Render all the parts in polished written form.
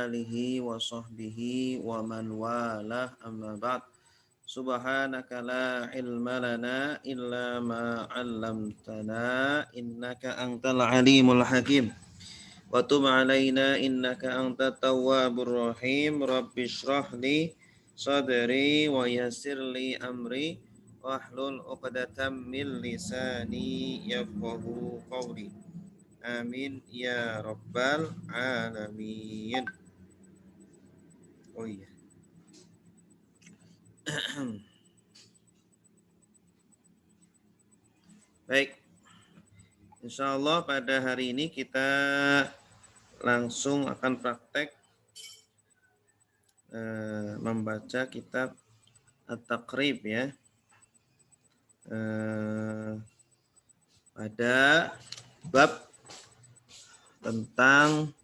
alihi wa sahbihi wa man walah amma ba'd. Subhanaka la ilma lana illa ma 'allamtana innaka antal alimul hakim. Wa tub 'alaina innaka antat tawwabur rahim. Rabbi shrah li sadri wa yassir li amri wahlul 'uqdatam min lisani yafqahu qawli. Amin ya rabbal alamin. Oh iya. Baik, insya Allah pada hari ini kita langsung akan praktek membaca kitab At-Taqrib ya. Pada bab tentang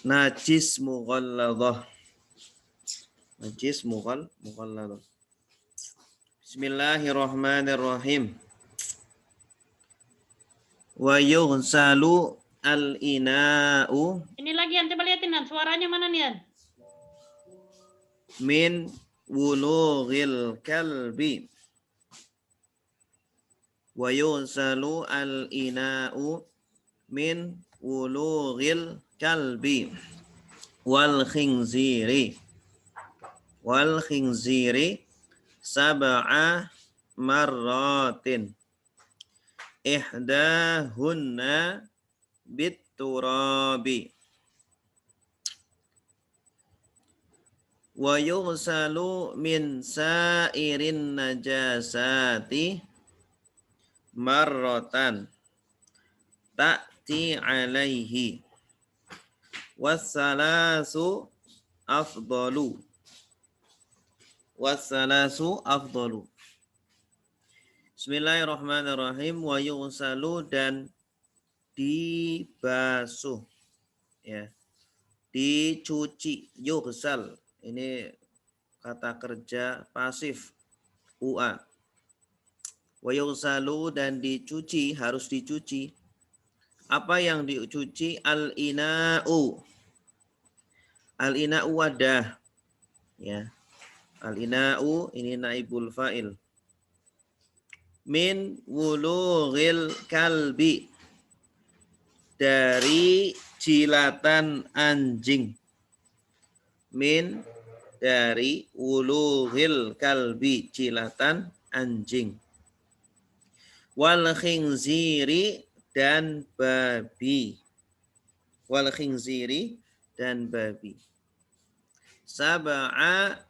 najis mughalladhah. Najis mughalladhah. Bismillahirrahmanirrahim. Wa yughsalu al-ina'u. Ini lagi Yan, coba liatin Yan, suaranya mana nih Yan? Min wulughil kalbi. Wa yughsalu al-ina'u min wulughil kalbi wal khinziri sab'a marratin ihdahunna bit-turabi wa yughsalu min sa'irin najasati marratan ta'ti alaihi wassalasu afdalu Bismillahirrahmanirrahim. Wa yughsalu dan dibasuh ya, dicuci. Yughsal ini kata kerja pasif UA. Wa yughsalu dan dicuci, harus dicuci. Apa yang dicuci? Al-ina'u. Al-ina'u wadah ya. Al-ina'u ini naibul fa'il. Min wulughil kalbi, dari jilatan anjing. Min, dari, wulughil kalbi, jilatan anjing. Wal khinziri, dan babi. Wal khinziri, dan babi. Sab'a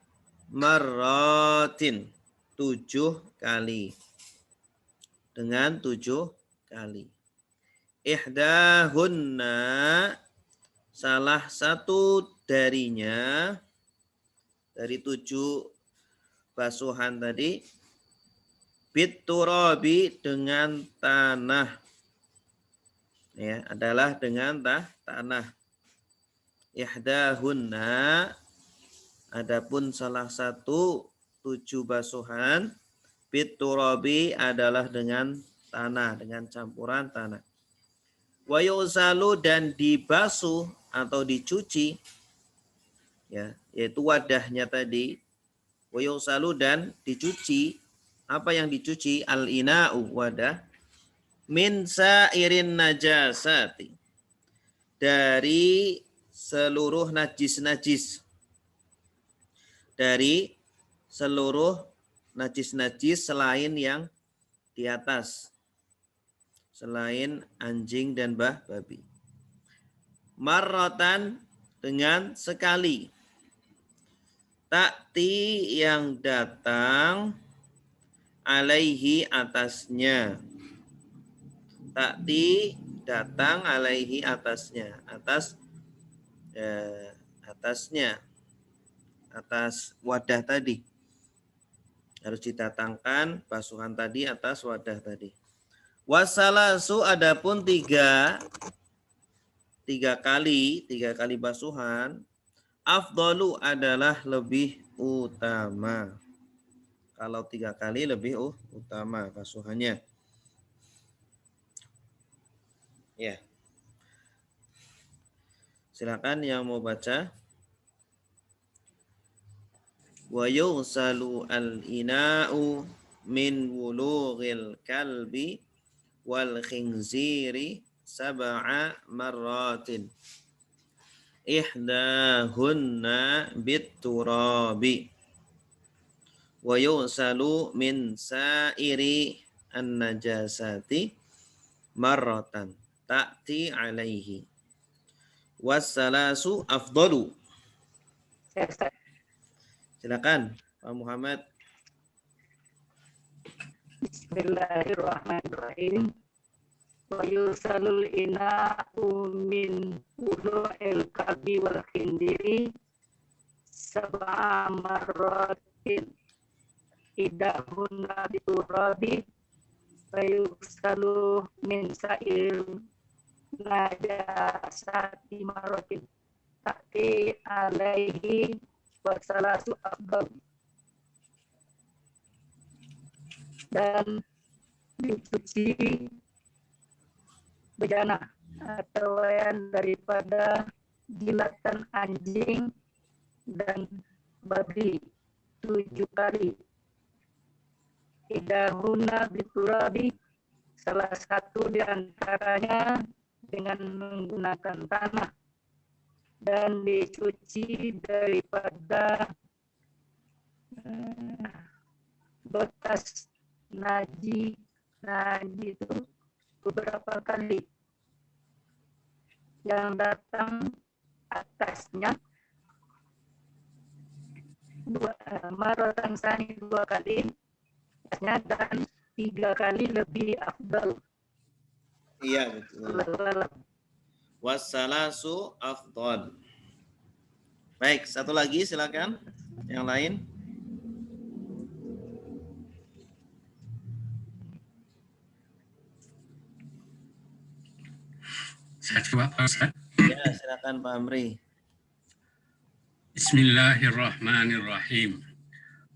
marratin, 7 kali. Dengan 7 kali. Ihdahunna, salah satu darinya, dari 7 basuhan tadi, biturabi, dengan tanah. Ya, adalah dengan tanah. Ihdahunna, adapun salah satu 7 basuhan, biturabi adalah dengan tanah, dengan campuran tanah. Wa yughsalu, dan dibasuh atau dicuci ya, yaitu wadahnya tadi. Wa yughsalu, dan dicuci. Apa yang dicuci? Al-ina'u, wadah. Min sa'irin najasati, dari seluruh najis-najis. Dari seluruh najis-najis selain yang di atas. Selain anjing dan babi. Marratan, dengan sekali. Ta'ti, yang datang. Alaihi, atasnya. Ta'ti, datang. Alaihi, atasnya. Atasnya. Atas wadah tadi. Harus didatangkan basuhan tadi atas wadah tadi. Wasalasu, adapun 3 kali basuhan. Afdalu, adalah lebih utama. Kalau 3 kali lebih utama basuhannya. Ya. Silakan yang mau baca. Wa yughsalu al-ina'u min wulughil kalbi wal khinziri sab'a marratin. Ihdahunna bit-turabi. Wa yughsalu min sa'iri an-najasati marratan ta'ti alaihi. Wassalasu afdalu. Silakan Pak Muhammad. Bismillahirrahmanirrahim. Wa yusalul ina'u min wulu'il kalbi wal khindiri sab'a marratin idahunna biturabi wa yusalu min sa'il najasati marratin ta'ti alaihi wa salasu afdal. Dan dicuci bejana atau layan daripada jilatan anjing dan babi 7 kali. Idahuna biturabi, salah satu di antaranya dengan menggunakan tanah, dan dicuci daripada bekas naji itu beberapa kali yang datang atasnya maratan sani 2 kali atasnya, dan 3 kali lebih afdal. Iya betul. Wassalasu afdal. Baik, satu lagi silakan yang lain. Saya coba Pak Ustaz. Ya, silakan Pak Amri. Bismillahirrahmanirrahim.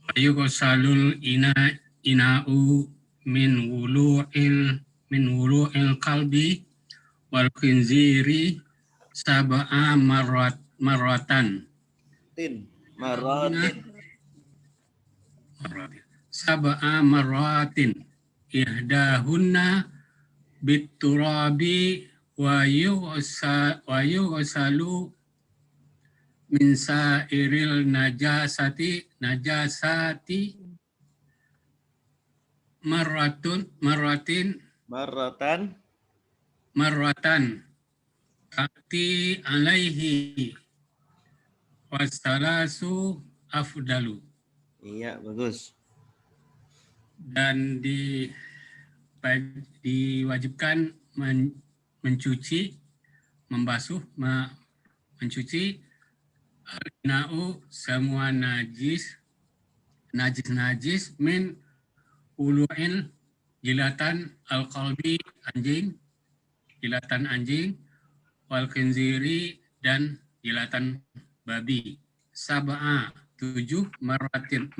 Wa yughsalul ina'u min wulu'il kalbi wal khinziri sab'a marratan. Marratin. Sab'a marratin. Ihdahunna biturabi wa yughsalu min sa'iril najasati marratan ta'ti alaihi wassalasu afdalu. Iya, bagus. Dan diwajibkan mencuci, membasuh, mencuci al-ina'u semua najis min ulu'il jilatan al-qalbi jilatan anjing wal khinziri dan jilatan babi. Sab'a 7 marratin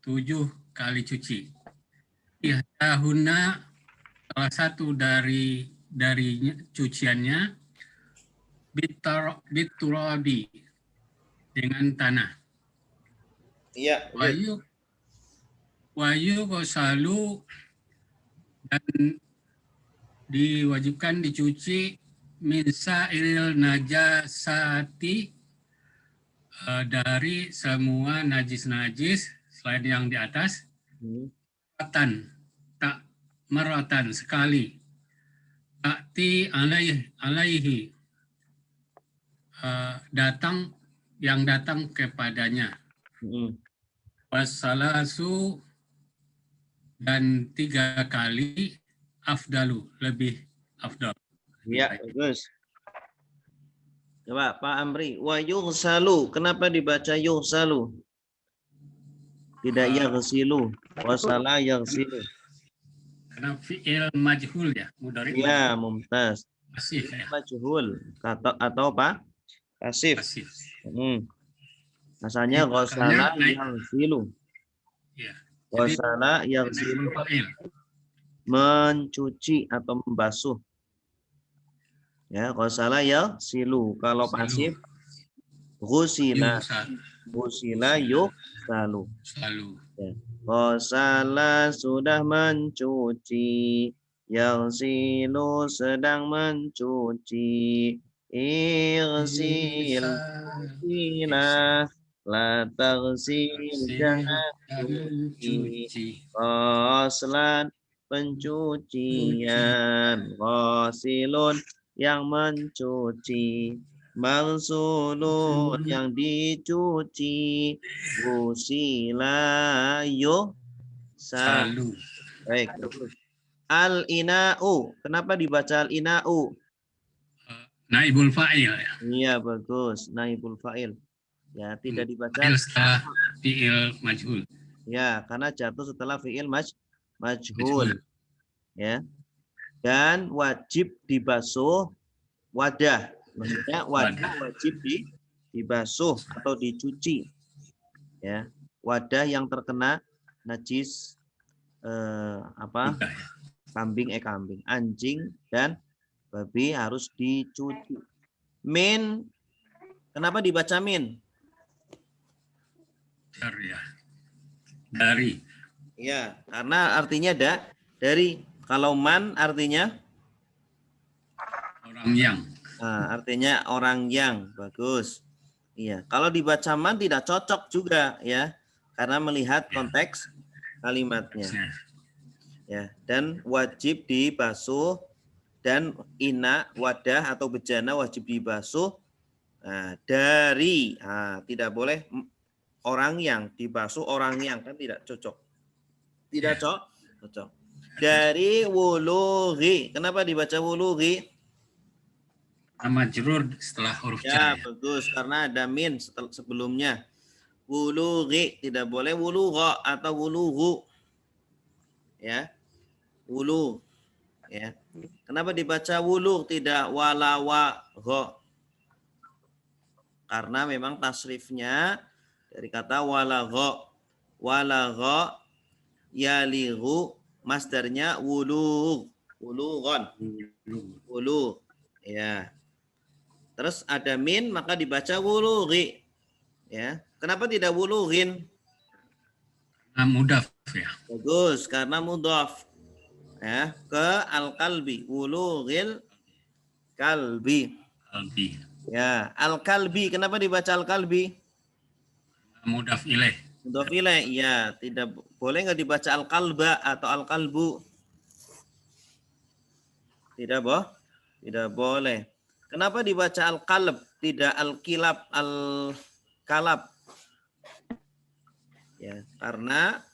7 kali cuci. Ihdahunna, salah satu dari cuciannya biturabi, dengan tanah. Iya. Wayu gosalu, dan diwajibkan dicuci min sa'iril najasati, dari semua najis selain yang di atas. Maratan sekali. Ta'ti alaihi, yang datang kepadanya. Wassalasu, dan 3 kali afdalu, lebih afdal. Iya, bagus. Coba Pak Amri, wa yughsalu, kenapa dibaca yughsalu? Tidak yaghsilu, wasala yaghsilu. Karena fi'il majhul ya, mudhari. Iya, mumtaz. Pasif ya. Majhul atau apa? Pasif. Asalnya ghasala yaghsilu. Iya. Ghasala yaghsilu. mencuci atau membasuh. Ya, ghasala yaghsilu. Kalau pasif ghusila, ghusila yughsalu. Selalu. Ya. Ghasala sudah mencuci, yaghsilu sedang mencuci. Igsil sila, la taghsil jangan cuci. Ghaslan pencucian, ghasilun yang mencuci, maghsulun yang dicuci, gusila Selalu. baik. Al-ina'u, kenapa dibaca al-ina'u? Naibul fa'il ya. Iya, bagus, naibul fa'il. Ya, tidak dibaca Fa'il setelah fi'il majhul. ya, karena jatuh setelah fi'il majhul. Majhul. Ya. Dan wajib dibasuh wadah. Maksudnya wadah wajib dibasuh atau dicuci. Ya. Wadah yang terkena najis kambing, anjing dan babi harus dicuci. Min, kenapa dibaca min? Dari. Ya, karena artinya dari. Kalau man artinya Orang yang. nah, artinya orang yang. Bagus. Iya. Kalau dibaca man tidak cocok juga ya, karena melihat konteks kalimatnya. Ya, dan wajib dibasuh dan ina wadah atau bejana wajib dibasuh dari. Tidak boleh orang yang dibasuh orang yang, kan tidak cocok. Tidak cocok. Dari wulughi. Kenapa dibaca wulughi? Majrur setelah huruf Ya, jar. bagus. Karena ada min sebelumnya. Wulughi. Tidak boleh wulugha atau wulughu. Ya. Wulu. Ya. Kenapa dibaca wulu tidak walawagha? Karena memang tasrifnya dari kata walagha. Walagha yalighu, masdarnya wulugh. Wulughan. Wulugh. Ya. Terus ada min maka dibaca wulughi. Ya. Kenapa tidak wulughin? Mudhaf ya. Bagus, karena mudhaf. Ya, ke al-kalbi, wulughil kalbi. Kalbi. Ya, al-kalbi. Kenapa dibaca al-kalbi? Mudhaf ilaih. Mudhaf ilaih. Ya, tidak boleh nggak dibaca al-kalba atau al-kalbu? Tidak, tidak boleh. Kenapa dibaca al-kalb, tidak al-kilab, al-kalab? Ya, karena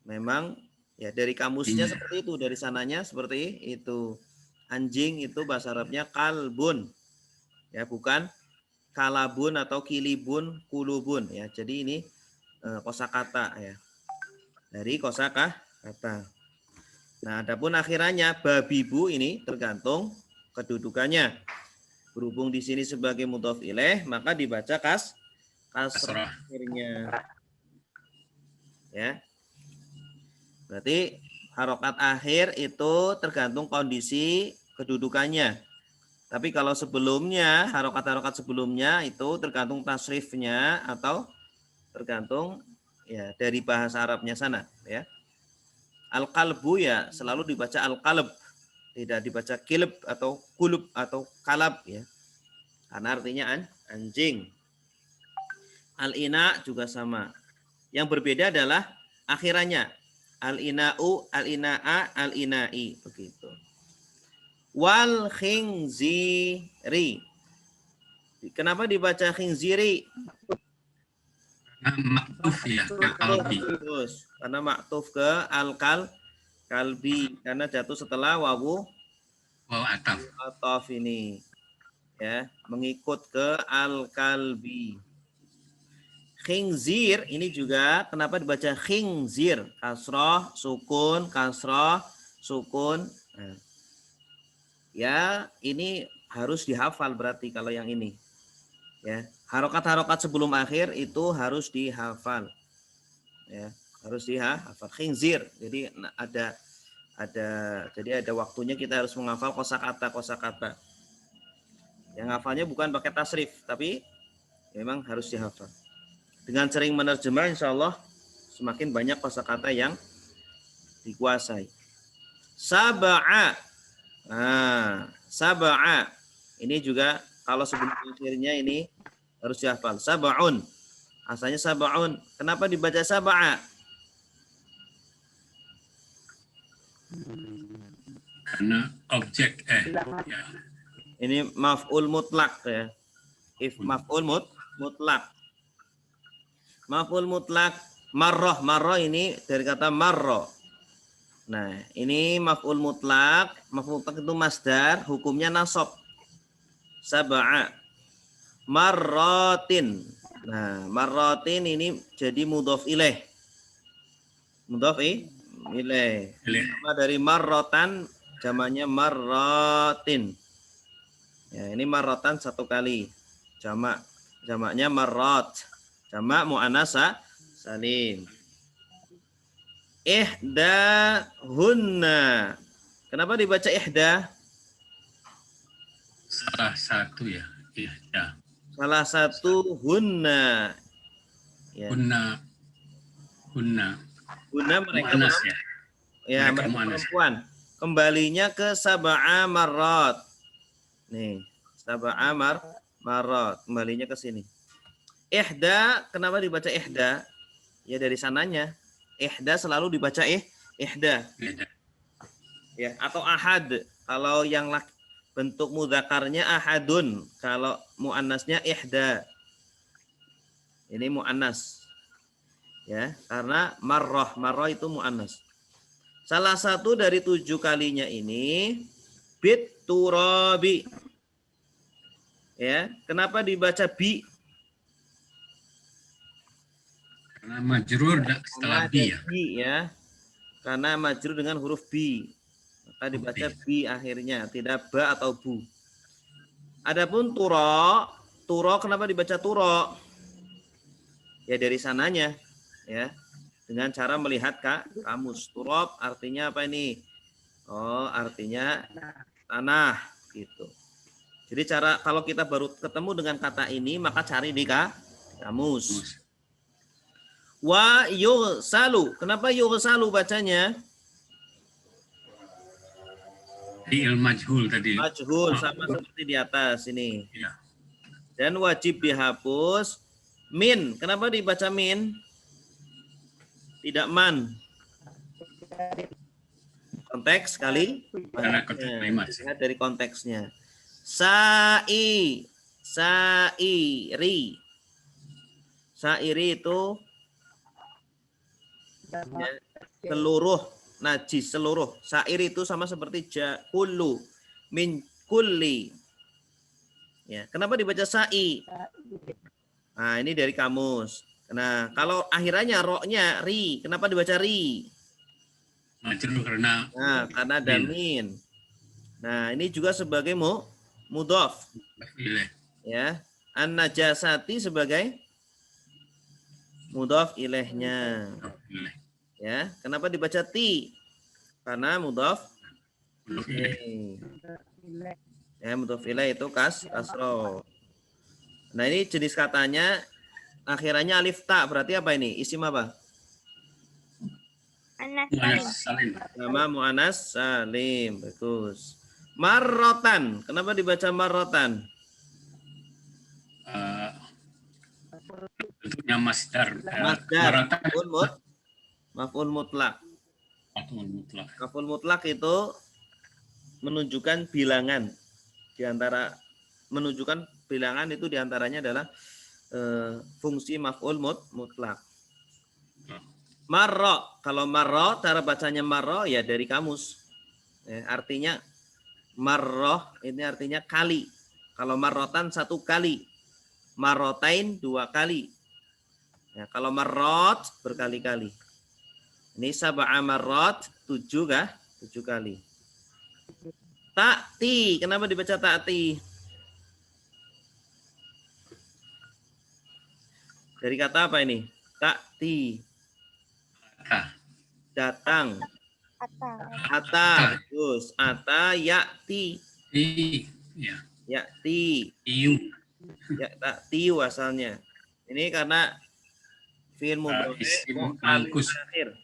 memang ya dari kamusnya seperti itu, dari sananya seperti itu. Anjing itu bahasa Arabnya kalbun. Ya, bukan kalabun atau kilibun, kulubun ya. Jadi ini kosakata ya. Dari kosakata. Nah, adapun akhirannya babibu ini tergantung kedudukannya. Berhubung di sini sebagai mudhof ilaih, maka dibaca kasrah akhirnya. Ya. Berarti harokat akhir itu tergantung kondisi kedudukannya. Tapi kalau sebelumnya, harokat-harokat sebelumnya itu tergantung tasrifnya atau tergantung ya dari bahasa Arabnya sana. Ya. Al-kalbu ya selalu dibaca al-kalb. Tidak dibaca kilb atau kulub atau kalab. Ya. Karena artinya anjing. Al-ina juga sama. Yang berbeda adalah akhirannya. Al-ina'u, al-ina'a, al-ina'i. Begitu. Wal khinziri. Kenapa dibaca khinziri? Maktuf ya, ke kalbi. Terus, karena maktuf ke kalbi. Karena jatuh setelah wawu ataf ini. Ya, mengikut ke al-kalbi. Khinzir ini juga kenapa dibaca khinzir? Kasroh, sukun, kasroh, sukun. Nah, ya ini harus dihafal berarti kalau yang ini. Ya, harokat-harokat sebelum akhir itu harus dihafal. Ya, harus dihafal. Khinzir. Jadi Jadi ada waktunya kita harus menghafal kosakata. Yang hafalnya bukan pakai tasrif, tapi memang harus dihafal. Dengan sering menerjemah, insya Allah semakin banyak kosakata yang dikuasai. Sab'a. Nah, sab'a. Ini juga kalau sebelum akhirnya ini harus dihafal. Sab'un. Asalnya sab'un. Kenapa dibaca sab'a? Karena objek ya. Ini maf'ul mutlak ya. Maf'ul mutlak. Maf'ul mutlak marroh ini dari kata marroh. Nah, ini maf'ul mutlak itu masdar, hukumnya nasab. Sab'a. Marratin. Nah, marratin ini jadi mudhof ilaih. Mudhof ilaih. Sama dari marrotan, jamaknya marratin. Ya, ini marrotan satu kali. Jamaknya marrot. Jamak mu'annas salim. Ihda hunna. Kenapa dibaca ihda? Salah satu ya. Ihda. Salah satu hunna. Ya. Hunna mereka mu'annas ya. Ya, mereka perempuan. Kembalinya ke sab'a marrat. Nih, sab'a marrat. Kembalinya ke sini. Ihda, kenapa dibaca ihda? Ya dari sananya. Ihda selalu dibaca ihda. Ya, atau ahad. Kalau yang bentuk mudzakarnya ahadun, kalau muannasnya ihda. Ini muannas. Ya, karena marrah itu muannas. Salah satu dari 7 kalinya ini bit turabi. Ya, kenapa dibaca bi? Karena majrur setelah bi ya. Ya. Karena majrur dengan huruf bi. Maka dibaca bi akhirnya, tidak ba atau bu. Adapun turo kenapa dibaca turo? Ya dari sananya, ya. Dengan cara melihat kamus. Turab artinya apa ini? Oh, artinya tanah gitu. Jadi kalau kita baru ketemu dengan kata ini, maka cari di kamus. Wa yughsalu. Kenapa yughsalu bacanya? Fi'il majhul tadi. Majhul sama seperti di atas ini. Ya. Dan wajib dihapus min. Kenapa dibaca min? Tidak man. Konteks sekali. Karena konteks kalimat. Lihat dari konteksnya. Sa'i, sa'iri. Sa'iri itu ya, seluruh najis, seluruh. Sa'ir itu sama seperti kullu, min kulli. Ya, kenapa dibaca sa'i? Nah, ini dari kamus. Nah, kalau akhirannya roknya ri, kenapa dibaca ri? Majrur karena ada min. Nah, ini juga sebagai mudhof. Ya, an-najasati sebagai mudhof ilaihnya. Ya, kenapa dibaca ti? Karena mudhof ya, mudhof ilaih itu kasro. Nah, ini jenis katanya akhirannya alif ta, berarti apa ini? Isim apa? Nama mu'annas salim. Bagus. Marrotan. Kenapa dibaca marrotan? Bentuknya masdar. Maf'ul mutlak. Maf'ul mutlak itu menunjukkan bilangan. Menunjukkan bilangan itu diantaranya adalah fungsi maf'ul mutlak. Marro, kalau marro, cara bacanya marro ya dari kamus. Ya, artinya marroh ini artinya kali. Kalau marrotan 1 kali, marrotain 2 kali. Ya, kalau marrot berkali-kali. Ini sab'a marrot 7 kah? 7 kali. Ta'ti, kenapa dibaca ta'ti? Dari kata apa ini? Ta'ti. Datang. Ata, bagus. Ata ya'ti. Ya. Ya'ti. Iu. Ya, tak tiu asalnya. Ini karena fi'il mudhari Isim mu'talul mangkus. akhir.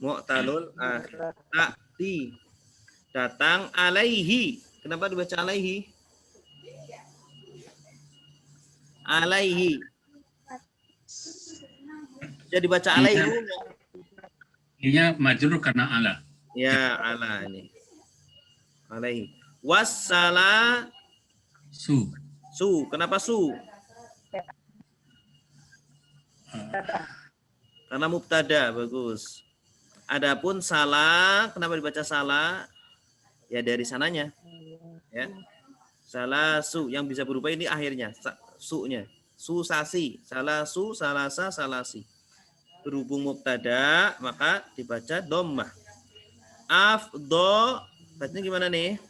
Mu'talul akhir. Ta'ti. Datang alaihi. Kenapa dibaca alaihi? Alaihi. Bisa dibaca alaihi enggak? Ininya majrur karena ala. Ya, ala ini. Alaihi. Wassala Su. su. Kenapa su? Karena mubtada, bagus. Adapun salah, kenapa dibaca salah? Ya dari sananya. Ya. Salah su yang bisa berubah ini akhirnya, su-nya. Susasi, salah su, salasa, salasi. Berhubung mubtada, maka dibaca dhammah. Afdo, bacanya gimana nih?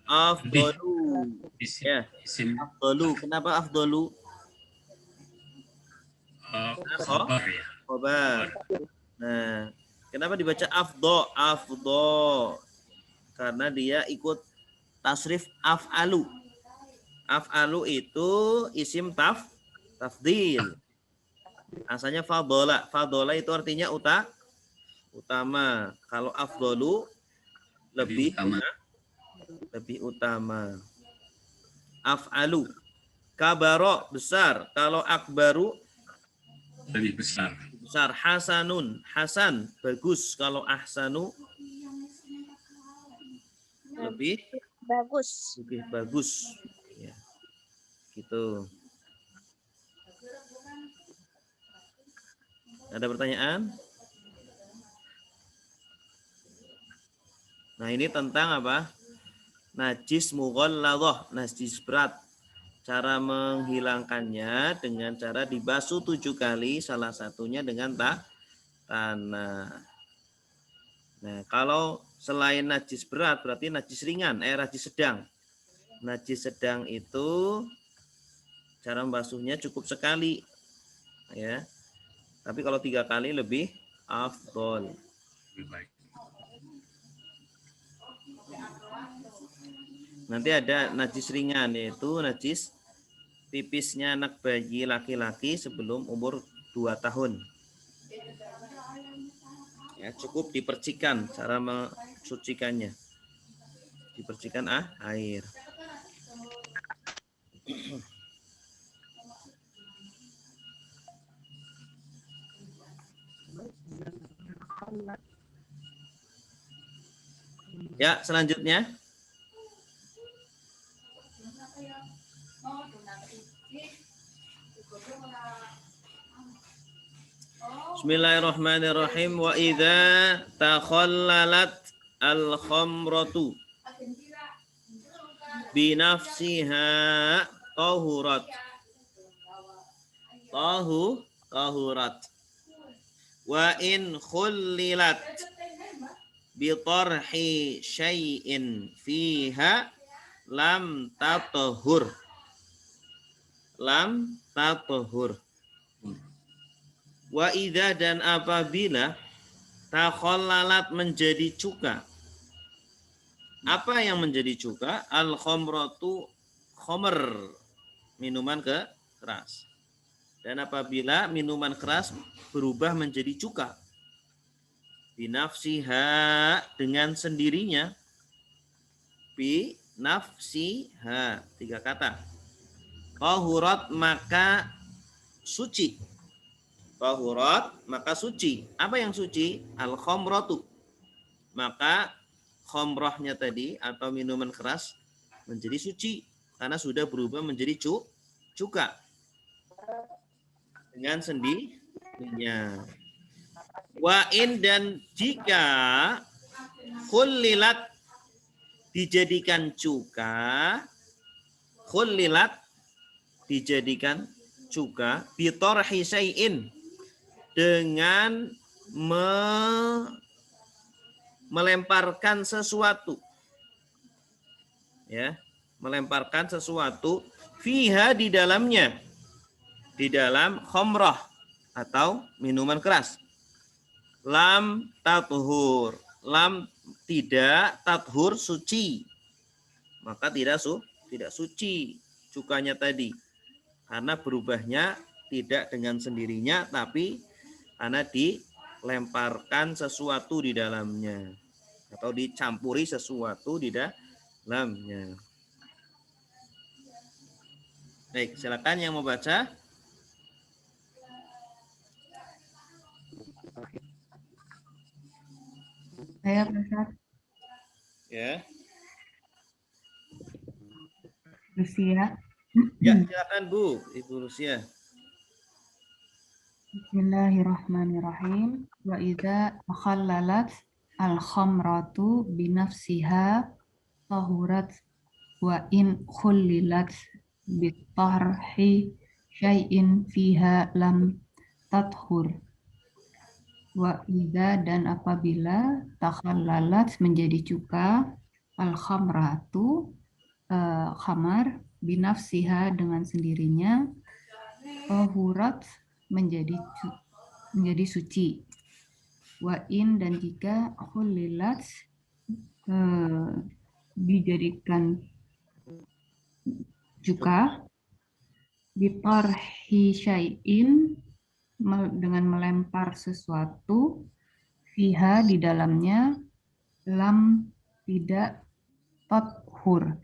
Afdolu. Isim. Ya, Isim afdolu. Kenapa afdolu? khobar ya. Khobar. Nah, kenapa dibaca afdo? Afdo. Karena dia ikut tasrif af'alu. Af'alu itu isim tafdil. Asalnya fadola. Fadola itu artinya utama. Kalau afdolu lebih utama. Af'alu. Kabaro besar. Kalau akbaru Lebih besar. besar. Hasanun, hasan bagus. Kalau ahsanu lebih bagus. Ya. Gitu. Ada pertanyaan? Nah, ini tentang apa? Najis mughalladhah, najis berat. Cara menghilangkannya dengan cara dibasuh 7 kali, salah satunya dengan tanah. Nah, kalau selain najis berat berarti najis ringan, najis sedang. Najis sedang itu cara membasuhnya cukup sekali, ya. Tapi kalau 3 kali lebih afdol. Lebih baik. Nanti ada najis ringan, yaitu najis pipisnya anak bayi laki-laki sebelum umur 2 tahun. Ya, cukup dipercikan, cara mensucikannya. Dipercikan air. Ya, selanjutnya. Bismillahirrahmanirrahim. Wa idza takhallalat al-khamratu binafsiha tahurat. Tahurat. Wa in khullilat bi tarhi syai'in fiha lam tatahur. Lam tatahur. Wa idza dan apabila takhallalat menjadi cuka. Apa yang menjadi cuka? Al khamratu khamr, minuman keras. Dan apabila minuman keras berubah menjadi cuka. Binafsiha, dengan sendirinya. Binafsiha, 3 kata. Tahurat maka suci. Tahurat maka suci. Apa yang suci? Al khamratu. Maka khamrahnya tadi atau minuman keras menjadi suci karena sudah berubah menjadi cuka dengan sendirinya. Wa in dan jika khullilat dijadikan cuka, khullilat dijadikan cuka bitorhi syai'in, dengan melemparkan sesuatu, ya, melemparkan sesuatu fiha, di dalamnya, di dalam khamrah atau minuman keras. lam tathur. Lam tidak, tathur suci. Maka tidak suci cukanya tadi. Karena berubahnya tidak dengan sendirinya, tapi karena dilemparkan sesuatu di dalamnya. Atau dicampuri sesuatu di dalamnya. Baik, silakan yang mau baca. Saya Ustaz, Ya. Lucia. Ya, silakan Bu, Ibu Lucia. Bismillahirrahmanirrahim. Wa idza takhallalat al-khamratu binafsiha tahurat wa in khullilat bitarhi syai'in fiha lam tathur. Wa idza dan apabila takhallalat menjadi cuka al-khamratu khamar binafsiha dengan sendirinya tahurat menjadi suci. Wa in dan jika khulilat dijadikan cuka bitarhi syai'in dengan melempar sesuatu fiha di dalamnya lam tidak tathur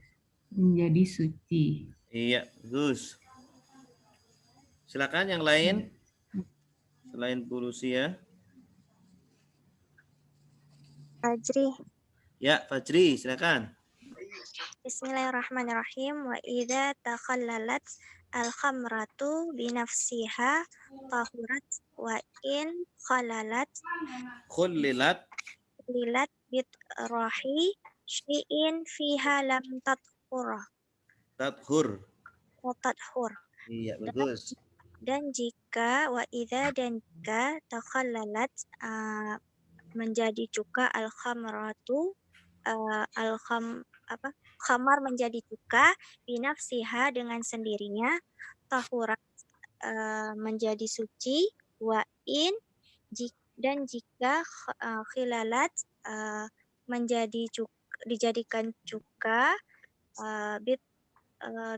menjadi suci. Iya, bagus. Silakan yang lain selain Bu Lucia. Fajri. Ya, Fajri, silakan. Bismillahirrahmanirrahim. Wa idza takhallalat al-khamratu binafsiha tahurat wa in Khullilat lilat bitrahi syai'in fiha lam tathur. tathur. Iya, bagus. Dan jika wa idza dan jika takhallalat menjadi cuka al-khamratu khamar menjadi cuka binafsiha dengan sendirinya tahurat menjadi suci wa in dan jika khilalat dijadikan cuka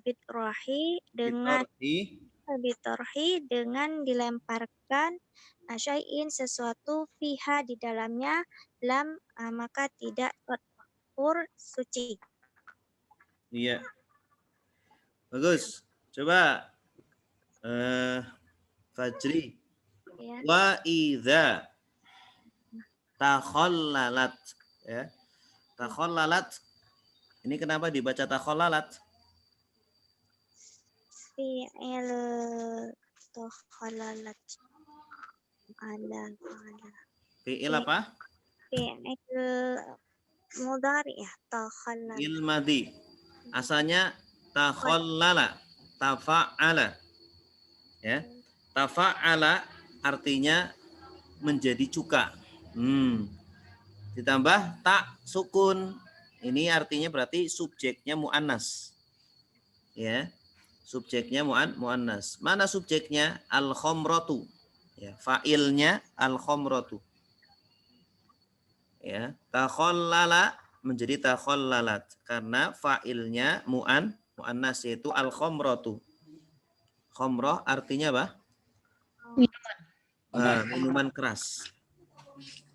bitrahi dengan dilemparkan syai'in sesuatu fiha di dalamnya lam maka tidak tathur suci. Iya. Bagus. Coba Fajri. Ya. Wa idza takhallalat, ya. Takhallalat. Ini kenapa dibaca takhallalat? Fi'il takhallalat ala. Fi'il apa? Fi'il mudhari ya, takhallalat. Fi'il madhi. Asalnya takhallala, tafa'ala. Ya. Tafa'ala artinya menjadi cuka. Ditambah tak sukun. Ini artinya berarti subjeknya muannas. Ya. Subjeknya muannas. Mana subjeknya? Al-khamratu. Ya, fa'ilnya al-khamratu. Ya, takhallala menjadi takhallalat karena fa'ilnya muannas yaitu al-khamratu. Khamrah artinya apa? Minuman keras.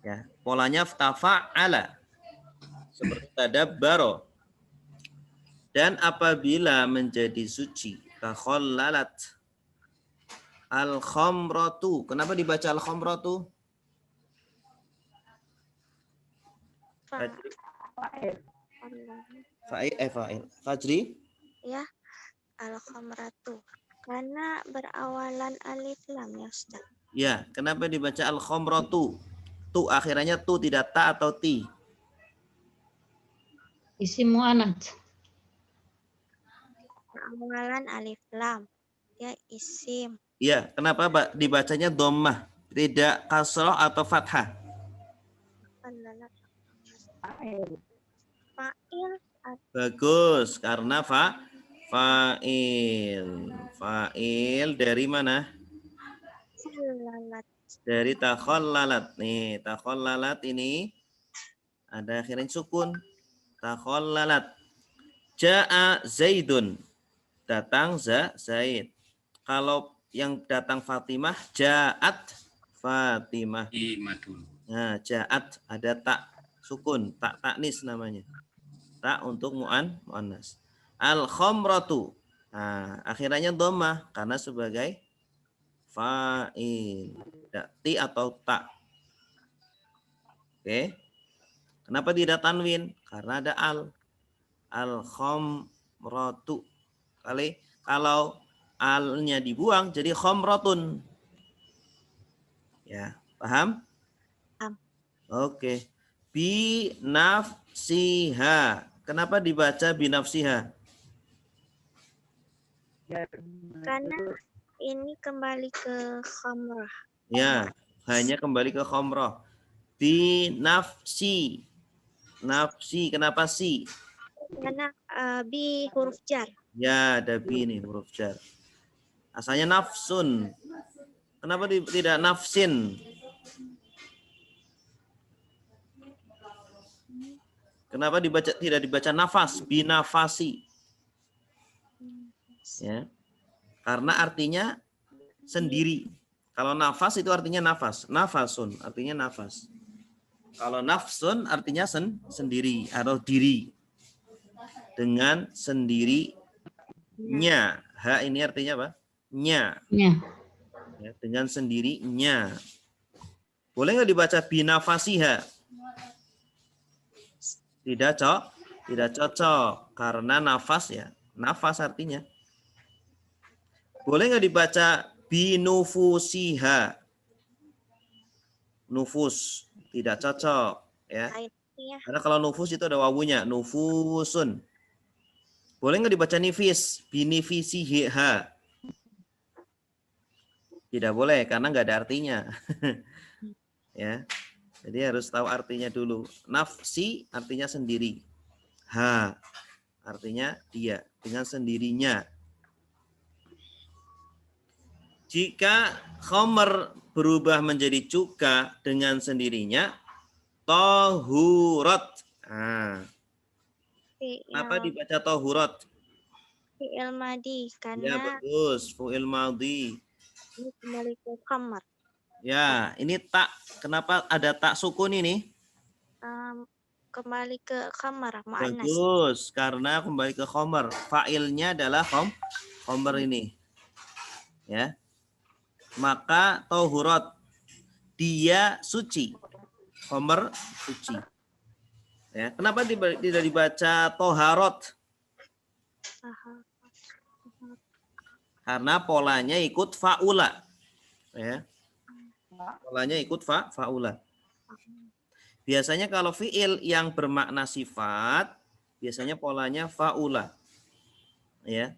Ya, polanya tafa'ala. Seperti tadabbaro. Dan apabila menjadi suci, takhallalat al-khamratu. Kenapa dibaca al-khamratu? Fa'il. Fajri? Ya, al-khamratu. Karena berawalan alif lam ya Ustaz. Ya, kenapa dibaca al-khamratu? Tu akhirannya tu tidak ta atau ti? Isim mu'anats. Berawalan alif lam. Ya, isim. Ya, kenapa dibacanya dhammah? Tidak kasrah atau fathah? Fa'il. Bagus, karena fa'il. Fa'il dari mana? Khallalat. Dari takhallalat. Nih, takhallalat ini ada akhirnya sukun. Takhallalat. Ja'a Zaidun. Datang Zaid. Kalau yang datang Fatimah, ja'at Fatimah. Imatul. Nah, ja'at ada tak sukun, tak taknis namanya. Tak untuk mu'annas. Al-khamratu. Nah, akhirnya dhammah karena sebagai fa'il. Ti atau tak. Oke. Kenapa tidak tanwin? Karena ada al. Al-khamratu. Kalau alnya dibuang jadi khamratun. Ya, paham? Paham. Oke. Binafsiha. Kenapa dibaca binafsiha? Karena ini kembali ke khamrah. Ya, hanya kembali ke khamrah. Binafsi. Nafsi, kenapa si? Karena bi huruf jar. Ya, ada bi nih huruf jar. Asalnya nafsun. Kenapa tidak nafsin? Kenapa tidak dibaca nafas? Binafasi. Ya. Karena artinya sendiri. Kalau nafas itu artinya nafas. Nafasun artinya nafas. Kalau nafsun artinya sendiri atau diri. Dengan sendirinya. Ha ini artinya apa? Nya. Ya. Ya, dengan sendirinya. Boleh nggak dibaca binafasiha? Tidak cocok karena nafas ya. Nafas artinya. Boleh nggak dibaca binufusiha? Nufus tidak cocok ya. Karena kalau nufus itu ada wawunya, nufusun. Boleh nggak dibaca nifis? Binifisiha. Tidak boleh karena nggak ada artinya. Ya. Jadi harus tahu artinya dulu. Nafsi artinya sendiri. Ha artinya dia dengan sendirinya. Jika khamr berubah menjadi cuka dengan sendirinya, tahurat. Nah, kenapa dibaca tahurat? Fi'il madi Ya karena bagus, fu'il madhi. ini kembali ke khamar. Ya, ini tak. Kenapa ada tak sukun ini? Kembali ke khamar mu'annas. Bagus, karena kembali ke khomer. Fa'ilnya adalah khomer ini. Ya. Maka tahurat. Dia suci. Khomer suci. Ya. Kenapa tidak dibaca toharot? Karena polanya ikut fa'ula. Ya. Polanya ikut fa'ula. Biasanya kalau fi'il yang bermakna sifat, biasanya polanya fa'ula. Ya.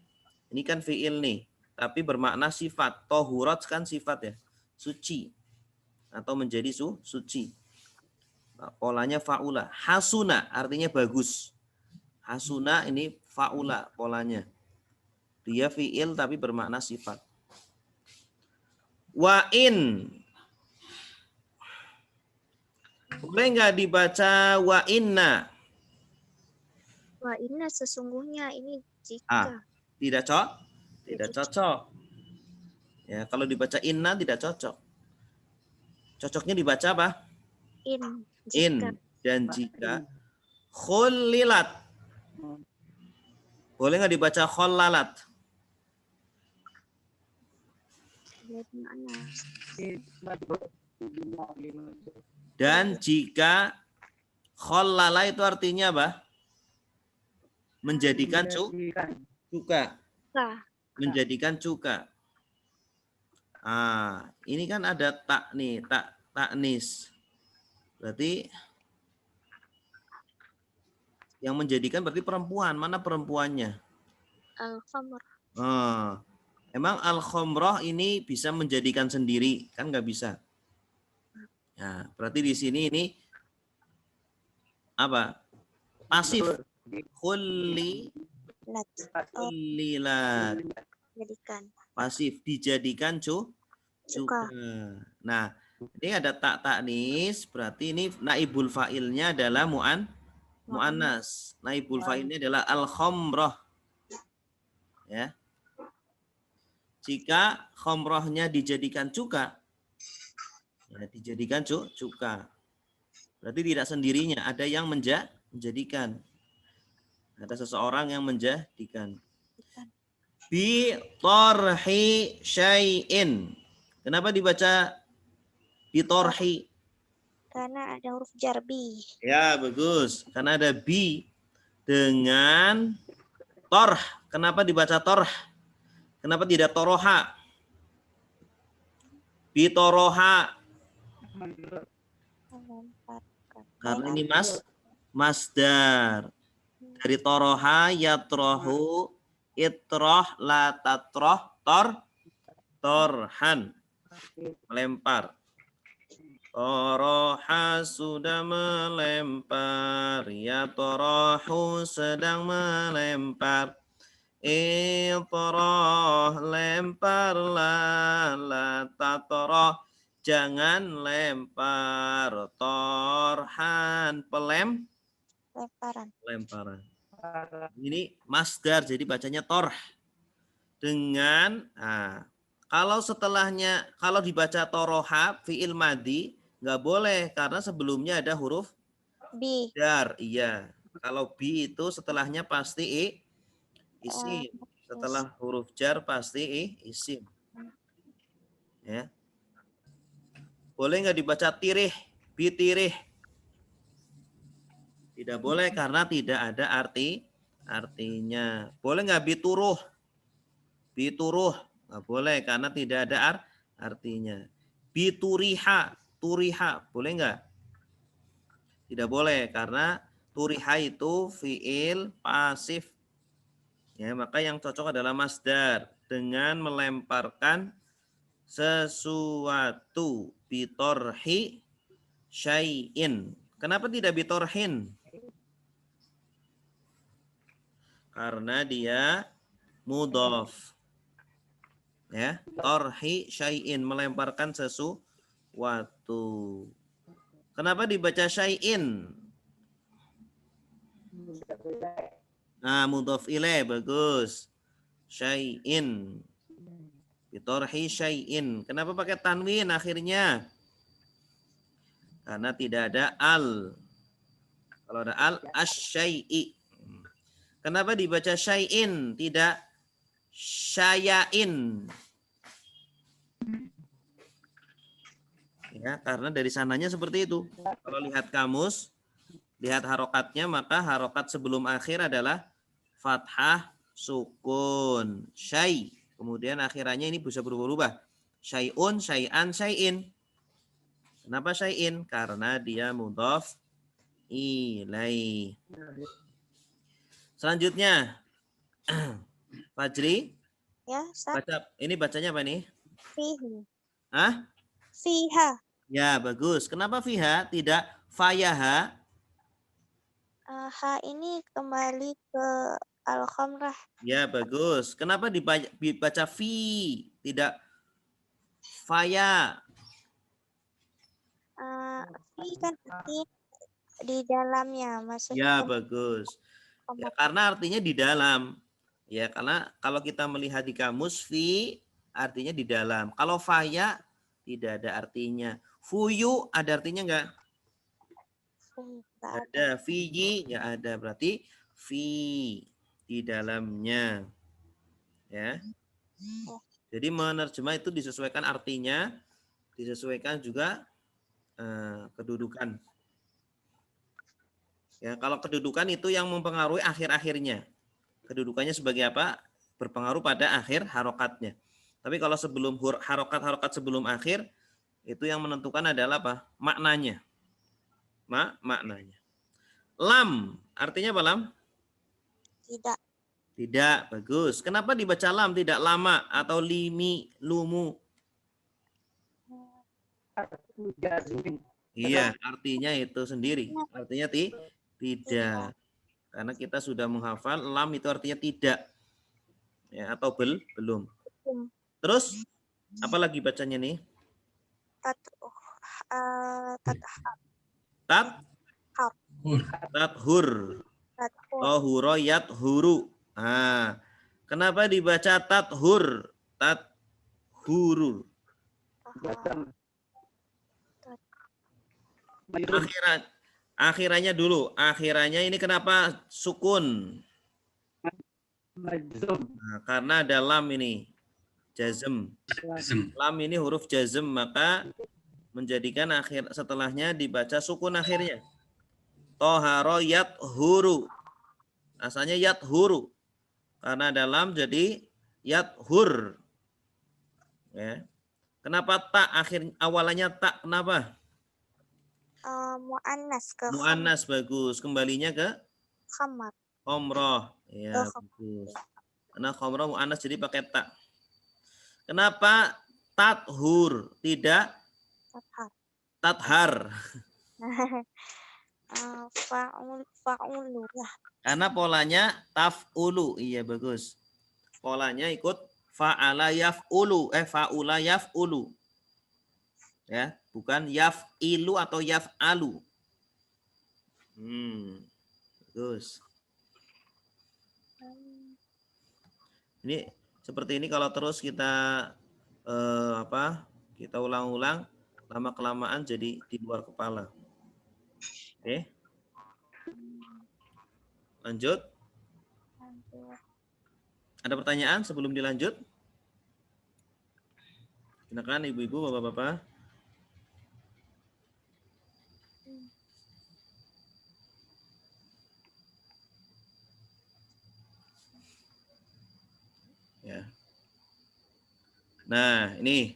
Ini kan fi'il nih, tapi bermakna sifat. Tohurat kan sifat ya, suci atau menjadi suci. Nah, polanya fa'ula. Hasuna artinya bagus. Hasuna ini fa'ula polanya. Dia fi'il tapi bermakna sifat. Wa'in. Boleh nggak dibaca wa inna? Wa inna sesungguhnya ini jika. Tidak cocok. Ya, kalau dibaca inna tidak cocok. Cocoknya dibaca apa? In. Jika. Dan jika. Khullilat. Boleh nggak dibaca khallalat? Dan jika khallala itu artinya apa? Menjadikan cuka. Menjadikan cuka. Ah, ini kan ada tak nih, taknis. Berarti yang menjadikan berarti perempuan. Mana perempuannya? Al-khamr. Emang al-khamrah ini bisa menjadikan sendiri? Kan nggak bisa. Nah, berarti di sini ini apa? Pasif. Khullilat. Jadikan. Pasif dijadikan cuka. Nah, Ini ada tak taknis, berarti ini naibul fa'ilnya adalah mu'annas. Naibul fa'ilnya adalah al-khamrah. Ya. Jika khamrahnya dijadikan cuka, ya, dijadikan cuka. Berarti tidak sendirinya, ada yang menjadikan. Ada seseorang yang menjadikan. Bi torhi syai'in. Kenapa dibaca bi torhi? Karena ada huruf jar bi. Ya, bagus. Karena ada bi dengan torh. Kenapa dibaca torh? Kenapa tidak toroha? Bi toroha. Melemparkan. Karena ini masdar. Dari toroha yatrohu itroh la tatroh torhan. Melempar. Toroha sudah melempar, ya torohu sedang melempar. Itroh lemparlah, la tatoroh jangan lempar. Torhan lemparan. Ini masdar, jadi bacanya torh. Dengan kalau setelahnya, kalau dibaca toroha fi'il madi nggak boleh karena sebelumnya ada huruf Bi. jar. Iya. Kalau bi itu setelahnya pasti isim. Setelah huruf jar pasti isim. Ya. Boleh nggak dibaca tirih, bi tirih? Tidak boleh karena tidak ada artinya. Boleh nggak bituruh? Bituruh nggak boleh karena tidak ada artinya. Bituriha, turiha boleh nggak? Tidak boleh karena turiha itu fiil pasif. Ya, maka yang cocok adalah masdar dengan melemparkan sesuatu. Bitorhi syai'in. Kenapa tidak bitorhin? Karena dia mudhof. Ya, torhi syai'in, melemparkan sesuatu. Kenapa dibaca syai'in? Nah, mudhof ilaih, bagus. Syai'in. Bitorhi syai'in. Kenapa pakai tanwin akhirnya? Karena tidak ada al. Kalau ada al, asyai'i. Kenapa dibaca syai'in, tidak syayain? Ya, karena dari sananya seperti itu. Kalau lihat kamus, lihat harokatnya, maka harokat sebelum akhir adalah fathah sukun. Syai. Kemudian akhirannya ini bisa berubah-ubah. Syai'un, syai'an, syai'in. Kenapa syai'in? Karena dia mudhof ilaih. Selanjutnya, Fajri, Ya, ini bacanya apa nih? fihi. Hah? Fiha. Ya, bagus. Kenapa fiha, tidak fayaha? Ha ini kembali ke al-khamrah. Ya, bagus. Kenapa dibaca fi, tidak faya? Fi kan arti di dalamnya, Ya, maksudnya bagus. Ya, karena artinya di dalam. Ya, karena kalau kita melihat di kamus, fi artinya di dalam. Kalau faya tidak ada artinya. Fuyu ada artinya enggak? Ada. Fiji enggak ada. Berarti fi di dalamnya. Ya. Jadi menerjemah itu disesuaikan artinya, disesuaikan juga kedudukan. Ya, kalau kedudukan itu yang mempengaruhi akhir-akhirnya. Kedudukannya sebagai apa? Berpengaruh pada akhir harokatnya. Tapi kalau sebelum harokat sebelum akhir, itu yang menentukan adalah apa? Maknanya. Maknanya. Lam, artinya apa lam? Tidak. Tidak, bagus. Kenapa dibaca lam, tidak lama atau limi, lumu? Iya, artinya itu sendiri. Artinya tidak. Karena kita sudah menghafal lam itu artinya tidak. Ya, atau belum. Terus apa lagi bacanya nih? tathur. Tohuro yathuru. Nah, kenapa dibaca tathur? Tathuru. Akhirannya dulu. Akhirannya ini kenapa sukun? Nah, karena ada lam ini. Jazm. Lam ini huruf jazm, maka menjadikan akhir setelahnya dibaca sukun akhirnya. Toharo yathuru. Asalnya yathuru. Karena ada lam jadi yathur. Ya. Kenapa tak awalannya tak? Kenapa? Mu'annas ke Mu'annas, bagus. Kembalinya ke khamar. khomroh. Ya, bagus. Karena khomroh mu'annas jadi pakai tak. Kenapa tathur tidak tathar? Fa'ulu lah. Karena polanya taf'ulu. Iya, bagus. Polanya ikut fa'ala yaf'ulu. Fa'ula yaf'ulu. Ya, bukan yaf'ilu atau yaf'alu. Bagus. Ini seperti ini kalau terus kita kita ulang-ulang, lama kelamaan jadi di luar kepala. Oke. Lanjut. Ada pertanyaan sebelum dilanjut? Silakan ibu-ibu, bapak-bapak. Ya. Nah, ini.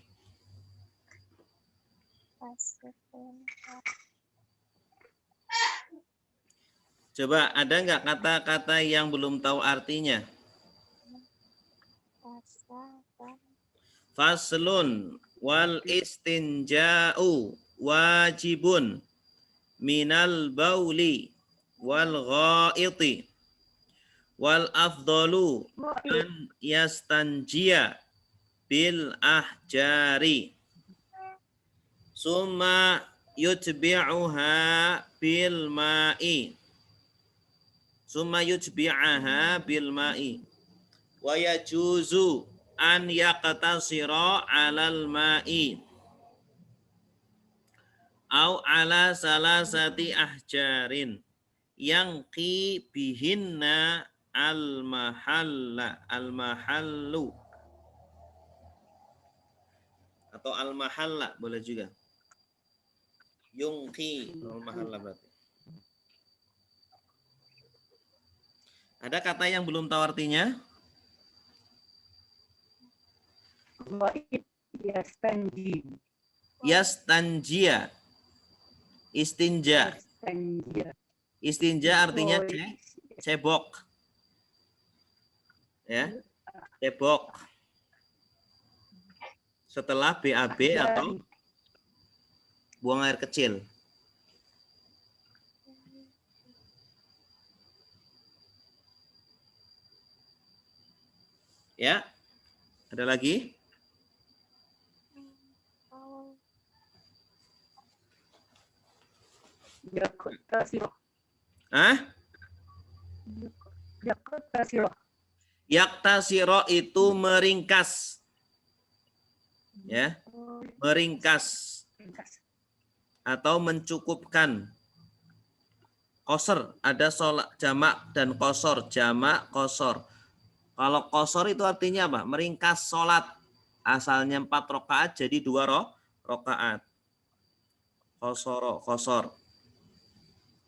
Coba ada nggak kata-kata yang belum tahu artinya? Faslun wal istinja'u wajibun minal bauli wal ghaiti wal afdalu an yastanjia bil ahjari summa yutbi'uha bil ma'i wa yajuzu an yaqtasira 'alal ma'i au 'ala salasati ahjarin yang bihinna al-mahallu atau al-mahalla boleh juga. Yungki al-mahalla berarti. Ada kata yang belum tahu artinya? Yastanjia. Istinja. Istinja artinya cebok. Ya. Cebok. Setelah BAB atau buang air kecil. Ya. Ada lagi? Yaktasiro itu meringkas. Ya. Meringkas. Atau mencukupkan. Qasr, ada sholat jamak dan qasar, jamak qasar. Kalau qasar itu artinya apa? Meringkas sholat. Asalnya 4 rakaat jadi 2 rakaat. Qasar.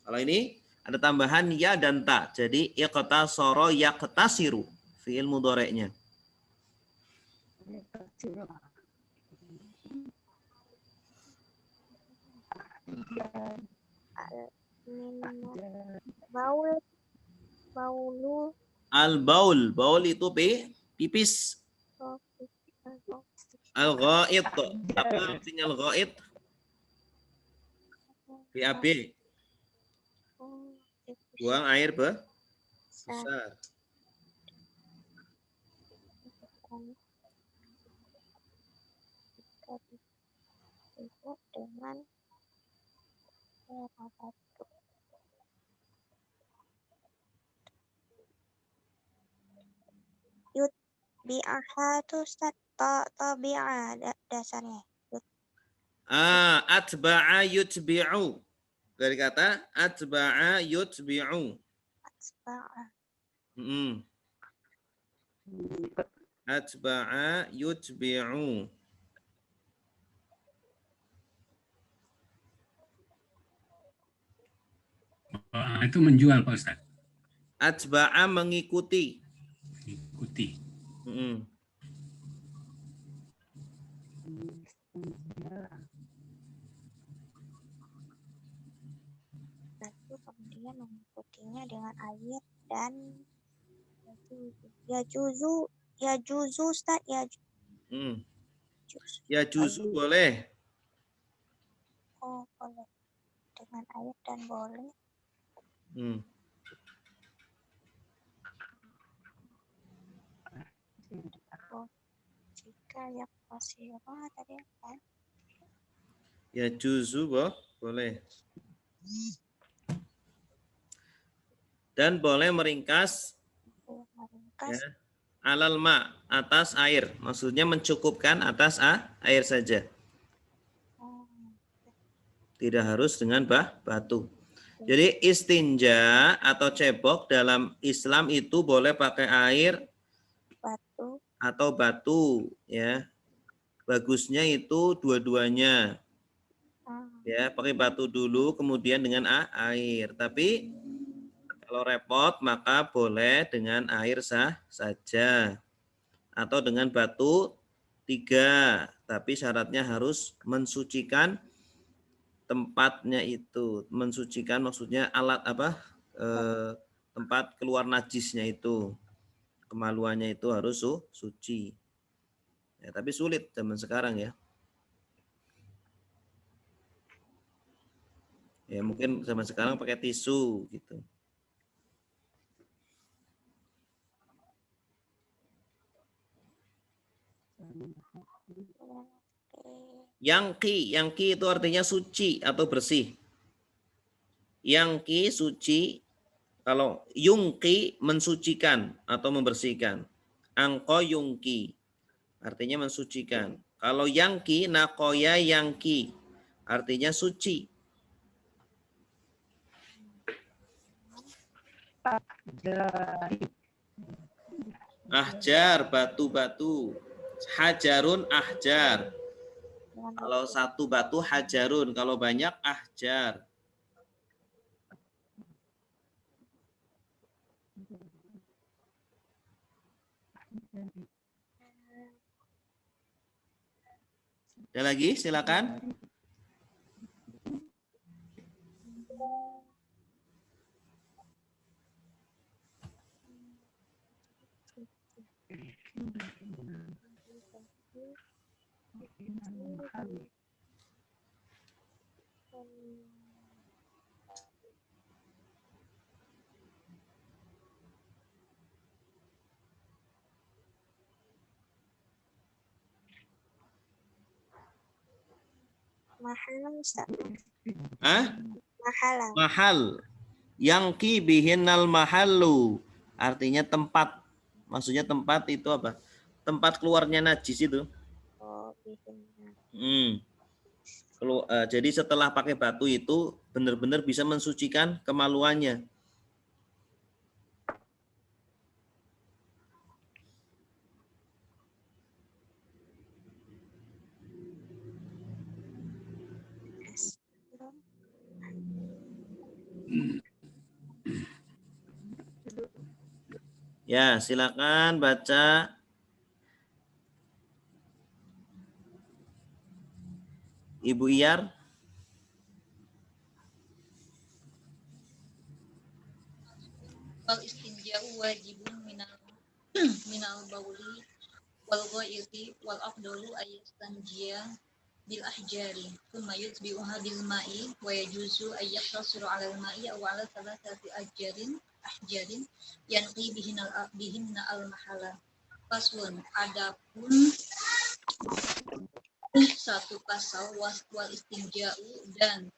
Kalau ini ada tambahan ya dan ta. Jadi iqtasara yaqtasiru fi'il mudhari'nya. Al-baul, baul itu pipis. Al-ghaid, apa artinya al-ghaid? BAB. Buang air besar. dengan batu. Yut bi'aha itu Ustaz, tabi'ah dasarnya. Atba'a yutbi'u. Dari kata atba'a yutbi'u. Atba'a. Atba'a yutbi'u. Itu menjual Pak Ustaz. Atba'a mengikuti. Ikuti. Lalu kemudian mengikutinya dengan air dan ya juzu Ustaz, Ya juzu boleh. Oh, boleh dengan air dan boleh. Oh, jika yang pasirah tadi kan? Ya juzu boleh. Dan boleh meringkas ya, alal ma, atas air. Maksudnya mencukupkan atas air saja. Tidak harus dengan batu. Jadi istinja atau cebok dalam Islam itu boleh pakai air atau batu ya. Bagusnya itu dua-duanya. Ya, pakai batu dulu kemudian dengan air. Tapi kalau repot maka boleh dengan air saja atau dengan batu 3, tapi syaratnya harus mensucikan tempatnya itu. Mensucikan maksudnya alat tempat keluar najisnya itu. Kemaluannya itu harus suci. Ya, tapi sulit zaman sekarang ya. Ya mungkin zaman sekarang pakai tisu gitu. Yangki itu artinya suci atau bersih. Yangki suci, kalau yungki mensucikan atau membersihkan. Angko yungki artinya mensucikan. Kalau yangki, nakoya yangki artinya suci. Ahjar, batu-batu. Hajarun ahjar. Kalau satu batu hajarun, kalau banyak ahjar. Ada lagi? Silakan. Mahal. Yangki bihinnal mahallu. Artinya tempat. Maksudnya tempat itu apa? Tempat keluarnya najis itu. Jadi setelah pakai batu itu benar-benar bisa mensucikan kemaluannya. Ya, silakan baca. Ibu Iyar. Wal istinja'u wajibun minal bauli wal ghairi wal afdalu ayyastanjiya bil ahjari thumma yutbi'uha bil ma'i wa yajuzu ayyaqtasiru 'ala al ma'i aw 'ala thalathati ahjarin yanqi bihinna al mahala. Faslun, adapun satu pasal wal istinja'u dan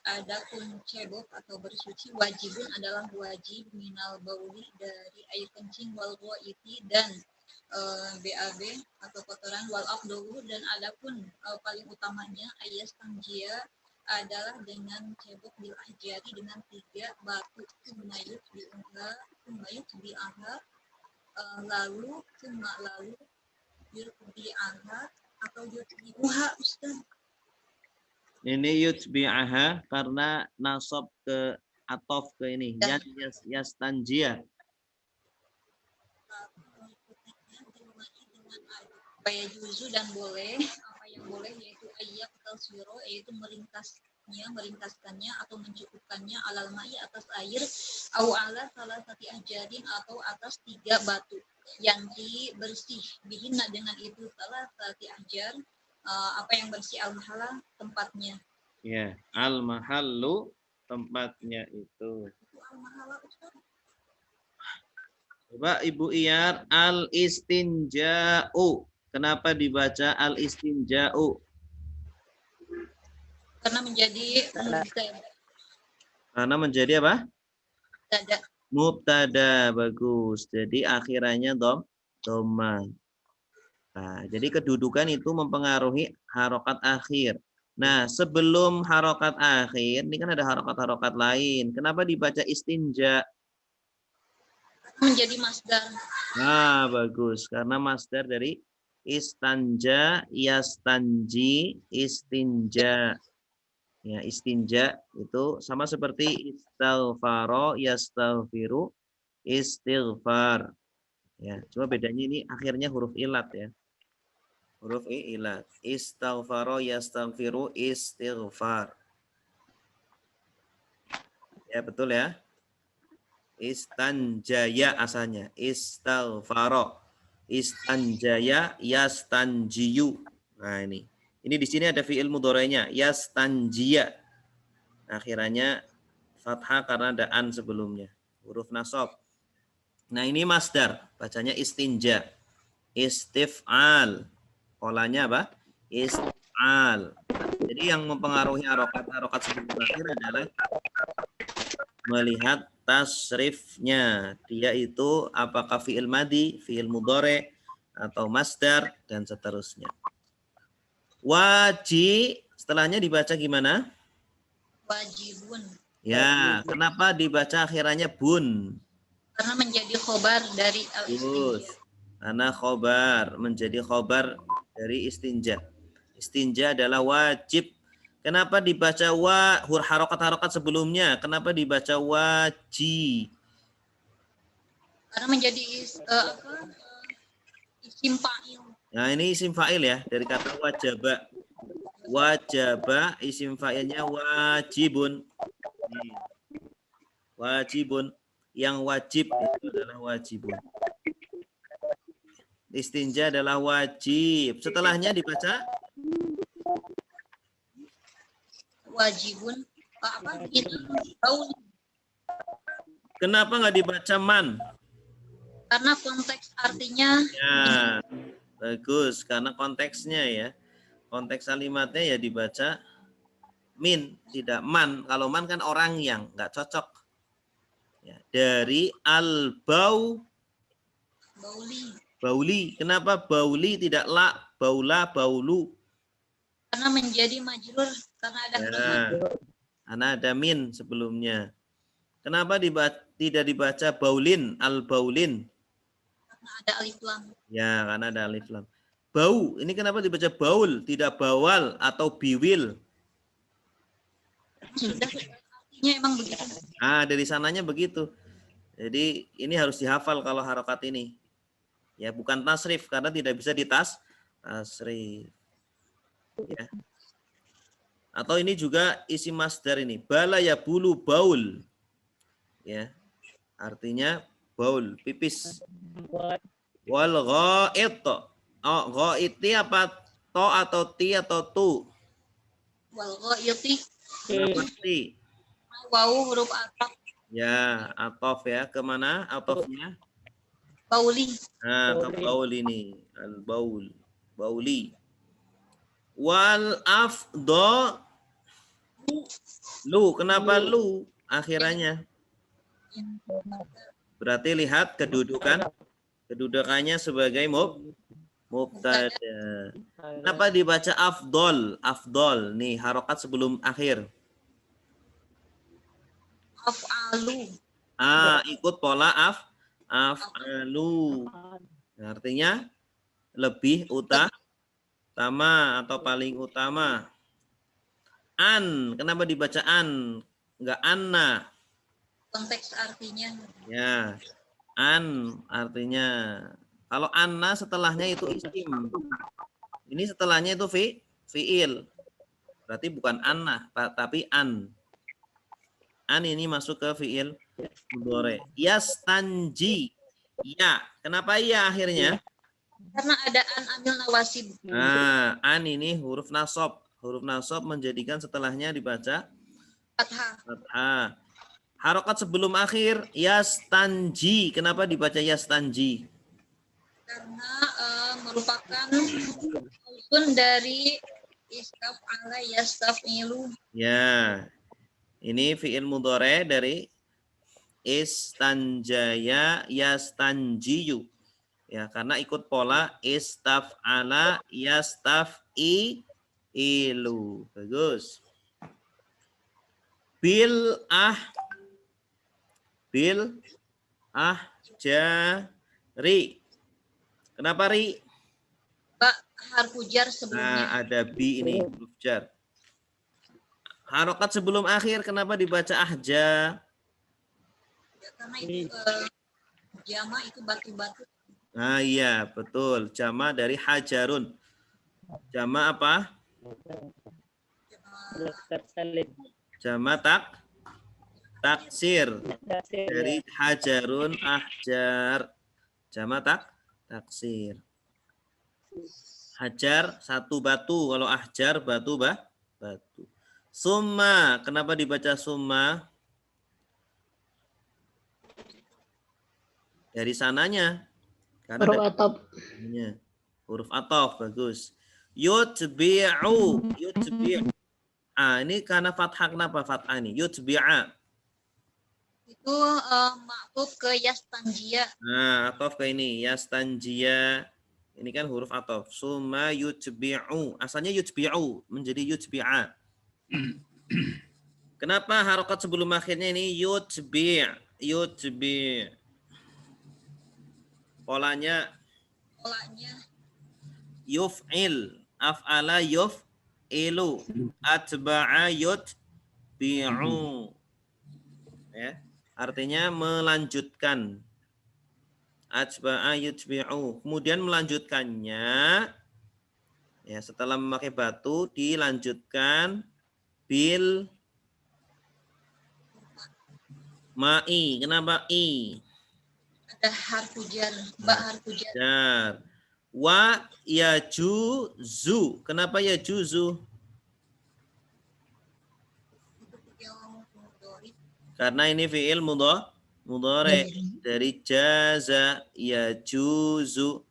adapun cebok atau bersuci wajibun adalah wajib minal bauli dari air kencing wal ghaiti dan BAB atau kotoran wal afdolu dan adapun paling utamanya ayas tanjia adalah dengan cebok bil ahjari dengan 3 batu sumayut bi'aha lalu yutbi'aha atau yutbi'uha Ustaz. Ini yutbi'aha karena nasab ke atof ke ini. Yastanjia. Supaya juzu dan boleh, apa yang boleh yaitu ayat taswiro yaitu meringkaskannya atau mencukupkannya alal ma'i atas air au ala salah satu ahjarin atau atas 3 batu yang bersih bihina dengan itu salah satu ahjar apa yang bersih al-mahala tempatnya. Ya, al-mahallu tempatnya itu. Al-mahala Ustaz. Coba Ibu Iyar, al-istinja'u. Kenapa dibaca al-istinja'u? Karena menjadi Karena menjadi apa? mubtada. Mubtada, bagus. Jadi akhirannya dhamma. Nah, jadi kedudukan itu mempengaruhi harokat akhir. Nah, sebelum harokat akhir, ini kan ada harokat-harokat lain. Kenapa dibaca istinja? Menjadi masdar. Nah, bagus. Karena masdar dari istanja, yastanji, istinja. Ya, istinja itu sama seperti istaghfaro, yastaghfiru, istighfar. Ya, cuma bedanya ini akhirnya huruf ilat ya. Huruf ilat. Istaghfaro, yastaghfiru, istighfar. Ya, betul ya. Istanjaya asalnya. Istaghfaro. Istanjaya, yastanjiyu. Nah, ini. Ini di sini ada fi'il mudhari'nya, yastanjia. Akhirannya fathah karena ada an sebelumnya. Huruf nasab. Nah, ini masdar, bacanya istinja. Istif'al. Polanya apa? Istif'al. Jadi yang mempengaruhi harokat sebelum akhir adalah melihat tasrifnya. Dia itu apakah fi'il madi, fi'il mudhari, atau masdar, dan seterusnya. Wajib, setelahnya dibaca gimana? Wajibun. Ya, kenapa dibaca akhirannya bun? Karena menjadi khobar dari al-istinja. Karena khobar, menjadi khobar dari istinja. Istinja adalah wajib. Kenapa dibaca harokat-harokat sebelumnya? Kenapa dibaca wajib? Karena menjadi isim fa'il. Nah, ini isim fa'il ya, dari kata wajaba. Wajaba, isim fa'ilnya wajibun. Wajibun. Yang wajib itu adalah wajibun. Istinja adalah wajib. Setelahnya dibaca? Wajibun. Bauli. Kenapa nggak dibaca man? Karena konteks artinya. Ya, bagus. Karena konteksnya ya. Konteks kalimatnya ya dibaca min, tidak man. Kalau man kan orang yang nggak cocok. Ya, dari al-bauli. Bauli. Kenapa bauli tidak la, baula, baulu? Karena menjadi majrur. Karena ada karena ada min sebelumnya. Kenapa tidak dibaca baulin, al-baulin? Karena ada alif lam. Ya, karena ada alif lam. Bau, ini kenapa dibaca baul, tidak bawal atau biwil? Sudah artinya emang begitu. Dari sananya begitu. Jadi ini harus dihafal kalau harokat ini. Ya, bukan tasrif karena tidak bisa tasrif. Ya. Atau ini juga isi masdar ini. Bala ya bulu baul. Ya. Artinya baul, pipis. Wal ghaid. Oh, ghaiti apa to atau ti atau tu? Wal ghaiti. Ti. Wau huruf ataf. Ya, atof ya. Kemana atofnya? Bauli. Nah, ke baul ini. Al-baul. Bauli. Wal afdol lu. Kenapa lu akhirannya? Berarti lihat kedudukannya sebagai mubtada. Kenapa dibaca afdol? Afdol nih harokat sebelum akhir. Af'alu. Ikut pola af'alu. Artinya lebih utama atau paling utama. An, kenapa dibaca an? Enggak anna. Konteks artinya. Ya, an artinya. Kalau anna setelahnya itu isim. Ini setelahnya itu fi'il. Berarti bukan anna, tapi an. An ini masuk ke fi'il mudhari. Yastanji. Ya, kenapa ya akhirnya? Karena ada an amil nawasib. An ini huruf nasab. Huruf nasab menjadikan setelahnya dibaca Fathah. Harokat sebelum akhir yastanji. Kenapa dibaca yastanji? Karena merupakan usun dari istaf'ala yastaf'ilu. Ya. Ini fi'il mudhari dari istanjaya yastanjiyu. Ya, karena ikut pola istaf'ala yastaf'ilu. Bagus. Bil jari. Kenapa ri? Ba harfu jar sebelumnya. Ada bi ini huruf jar. Harokat sebelum akhir kenapa dibaca ahja? Ya, karena itu jama itu batu-batu. Iya, betul. Jama dari hajarun. Jama apa? Jama taksir. Dari hajarun ahjar. Jama taksir. Hajar satu batu. Kalau ahjar batu batu. Summa. Kenapa dibaca summa? Dari sananya. Karena Huruf atop. Huruf atop, bagus. Yutbi'u. Ini karena fathah. Kenapa fathah ini? Yutbi'a. Itu ma'tuf ke yastanjia. Atop ke ini. Yastanjia. Ini kan huruf atop. Summa yutbi'u. Asalnya yutbi'u. Menjadi yutbi'a. Kenapa harokat sebelum akhirnya ini yutbi'? Polanya yuf'il, af'ala yuf'ilu, atba'a yutbi'u. Ya, artinya melanjutkan. Atba'a yutbi'u. Kemudian melanjutkannya ya setelah memakai batu dilanjutkan bil ma'i. Kenapa i? Ada harfu jar, ba harfu jar. Wa yajuzu. Kenapa yajuzu? Karena ini fi'il mudhari dari jaza yajuzu.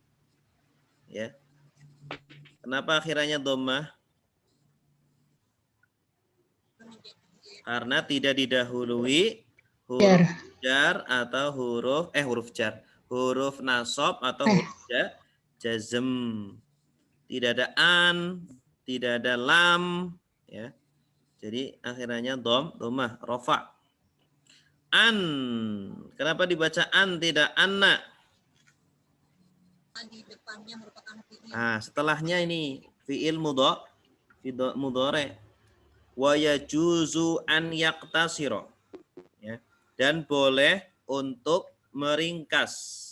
Ya. Kenapa akhirannya dhammah? Karena tidak didahului huruf jar atau huruf nasab atau huruf jazm. Tidak ada an, tidak ada lam, ya. Jadi akhirannya dhammah, rafa. An. Kenapa dibaca an tidak anna? Di depannya merupakan fi'il. Setelahnya ini fi'il mudhari. Wa yajuzu an yaqtasira. Ya. Dan boleh untuk meringkas.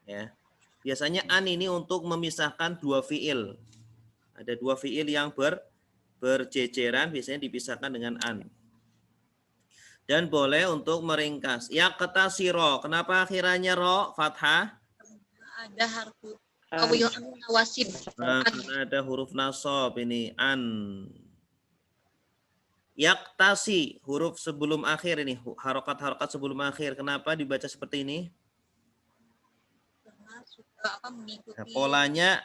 Ya. Biasanya an ini untuk memisahkan dua fiil. Ada dua fiil yang berjejeran, biasanya dipisahkan dengan an. Dan boleh untuk meringkas. Yaqtasira. Kenapa akhirannya ro fathah? Ada harfu awil nawasib. Karena ada huruf nasab ini an. Yaktasi, huruf sebelum akhir ini, harokat-harokat sebelum akhir. Kenapa dibaca seperti ini? Karena suka mengikuti. Polanya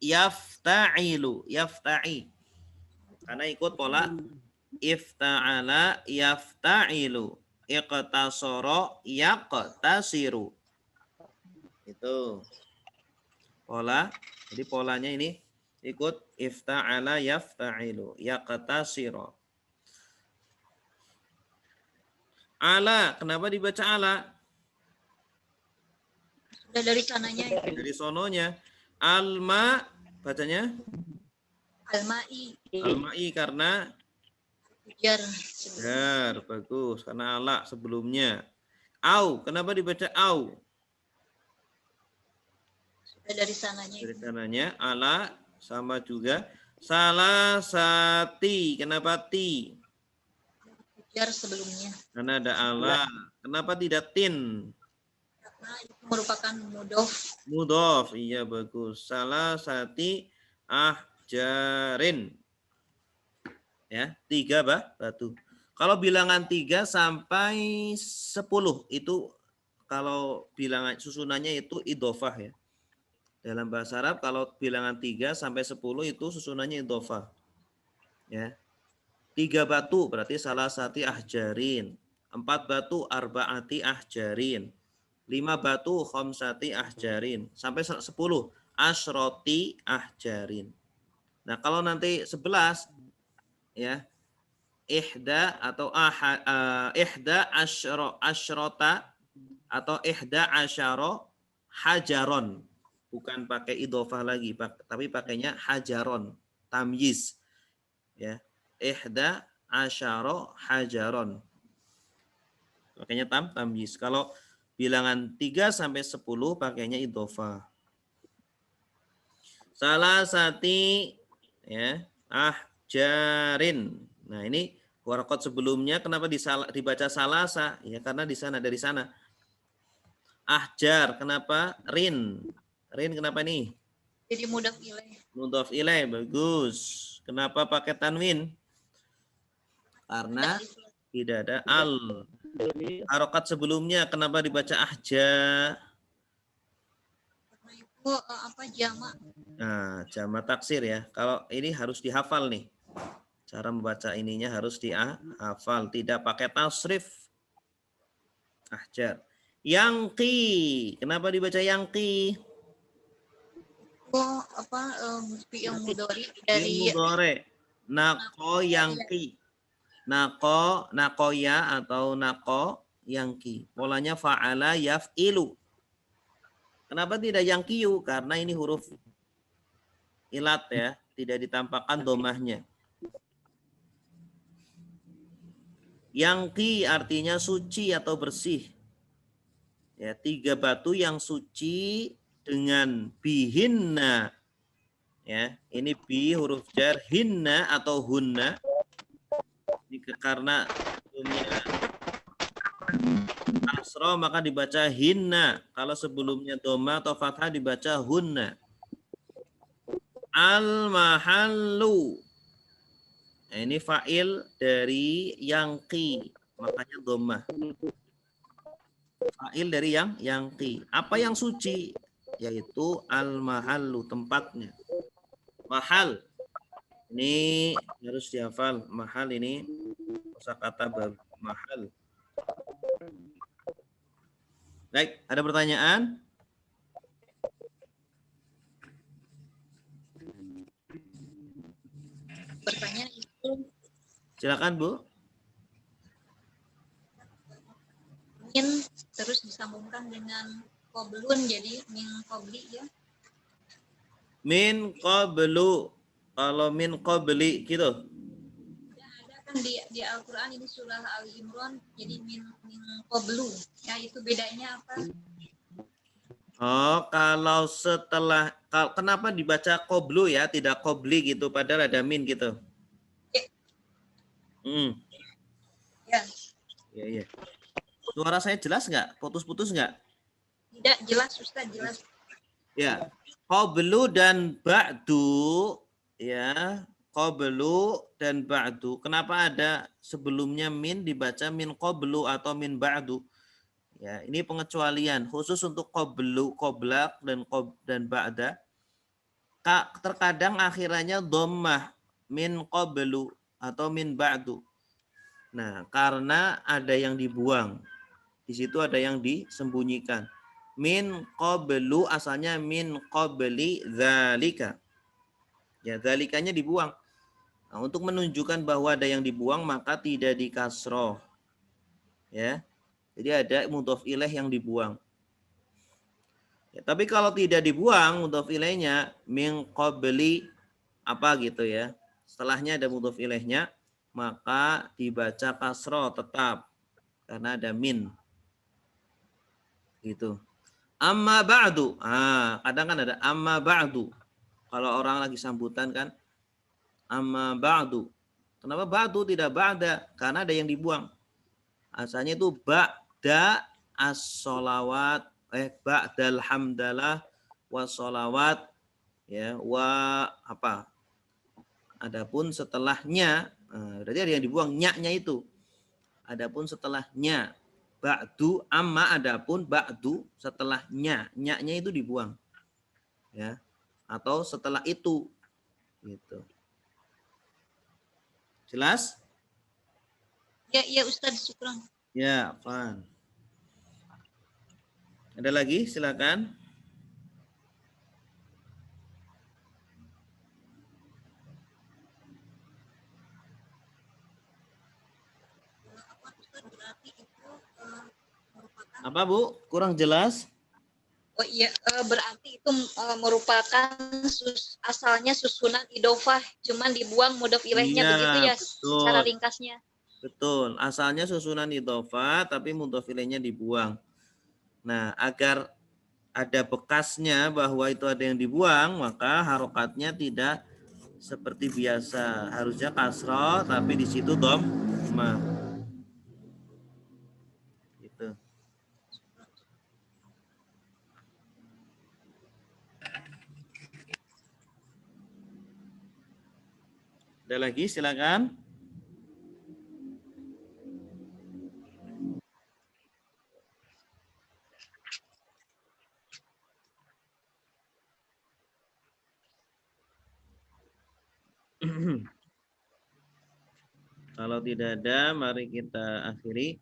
yafta'ilu, yafta'i. Karena ikut pola ifta'ala yafta'ilu, iqtasara yaqtasiru. Itu pola. Jadi polanya ini ikut ifta'ala yafta'ilu, yaqtasira. Ala, kenapa dibaca ala? Sudah dari sananya Dari sononya. Alma, bacanya? al-ma'i, Alma'i karena hujar. benar, bagus. Karena ala sebelumnya. Au, kenapa dibaca au? Sudah dari sananya Dari sananya. Ala, sama juga. Salah sati, kenapa ti? hujar sebelumnya. Karena ada ala. Kenapa tidak tin? Karena itu merupakan mudof. Mudhof, iya bagus. Salah sati ahjarin. Ya, 3 batu. Kalau bilangan 3 sampai 10 itu kalau bilangan susunannya itu idhofah ya. Dalam bahasa Arab kalau bilangan 3 sampai 10 itu susunannya idhofah. Ya. 3 batu berarti salah sati ahjarin. 4 batu arbaati ahjarin. 5 batu khamsati ahjarin. Sampai 10 asyroti ahjarin. Nah, kalau nanti 11 ya, ihda atau ihda asyrota atau ihda asyara hajaron. Bukan pakai idhofah lagi, tapi pakainya hajaron, tamyiz. Ya, ihda asyara hajaron. Pakainya tamyiz. Kalau bilangan 3 sampai 10 pakainya idhofah. Salah sati ya, ahjarin. Nah, ini warqat sebelumnya kenapa dibaca salasa? Ya karena di sana dari sana. Ahjar kenapa? Rin. Rin kenapa nih? Jadi mudaf ilaih. Mudhaf ilaih, bagus. Kenapa pakai tanwin? Karena tidak ada al. Harokat sebelumnya kenapa dibaca ahja? Karena itu jamak. Nah, jamak taksir ya. Kalau ini harus dihafal nih. Cara membaca ininya harus dihafal, tidak pakai tasrif. Ahjar. Yangki. Kenapa dibaca yangki? Fi'il mudhari dari Mudhari. Nako yangki. Nakoya atau nako yangki. Polanya fa'ala yaf'ilu. Kenapa tidak yangkiyu? Karena ini huruf ilat ya, tidak ditampakkan domahnya. Yangki artinya suci atau bersih. Ya, 3 batu yang suci dengan bihinna. Ya, ini bi huruf jar, hinna atau hunna. Ini karena sebelumnya asro maka dibaca hinna. Kalau sebelumnya doma atau fathah dibaca hunna. Al-mahallu. Nah, ini fa'il dari yangki. Makanya doma. Fa'il dari yangki. Apa yang suci? Yaitu al-mahallu, tempatnya. Mahal. Ini harus dihafal. Mahal ini kosakata baru. Mahal. Baik, ada pertanyaan? pertanyaan itu Silakan, Bu. min terus disambungkan dengan qoblun jadi min qobli ya. Min qablu. Kalau min qabli gitu. Ada kan di Al-Qur'an ini surah Ali Imran jadi min qoblu. Ya itu bedanya apa? Oh, kalau setelah kenapa dibaca qablu ya, tidak qabli gitu padahal ada min gitu. Ya. Ya. Suara saya jelas nggak? Putus-putus nggak? Tidak jelas Ustaz, jelas. Ya. Qablu dan ba'du ya. Qablu dan ba'du. Kenapa ada sebelumnya min dibaca min qablu atau min ba'du? Ya, ini pengecualian khusus untuk qablu, qoblak dan ba'da. terkadang akhirannya dhammah min qablu atau min ba'du. Nah, karena ada yang dibuang. Di situ ada yang disembunyikan. Min qablu asalnya min qabli dzalika. Ya, dzalikanya dibuang. Nah, untuk menunjukkan bahwa ada yang dibuang maka tidak dikasroh. Ya. Jadi ada mudhof ilaih yang dibuang. Ya, tapi kalau tidak dibuang mudhof ilaihnya min qabli apa gitu ya. Setelahnya ada mudhof ilaihnya, maka dibaca kasroh tetap karena ada min. Gitu. Amma ba'du. Kadang kan ada amma ba'du. Kalau orang lagi sambutan kan amma ba'du. Kenapa ba'du tidak ba'da? Karena ada yang dibuang. Asalnya itu ba'da as-sholawat, ba'dal hamdalah was-sholawat, ya, wa apa? Adapun setelahnya, berarti ada yang dibuang nya-nya itu. Adapun setelahnya ba'du amma, adapun ba'du setelahnya, nya-nya itu dibuang. Ya. Atau setelah itu. Gitu. Jelas? Ya Ustadz, syukran. Ya, Fan. Ada lagi? Silakan. Apa, Bu? Kurang jelas? Oh iya, berarti itu merupakan asalnya susunan idofah, cuman dibuang mudhof ilaihnya, Iya, begitu ya betul. secara ringkasnya. Betul. Asalnya susunan idofah, tapi mudhof ilaihnya dibuang. Nah, agar ada bekasnya bahwa itu ada yang dibuang, maka harokatnya tidak seperti biasa. Harusnya kasroh, tapi di situ dhammah. Gitu. Ada lagi? Silakan. Kalau tidak ada, mari kita akhiri.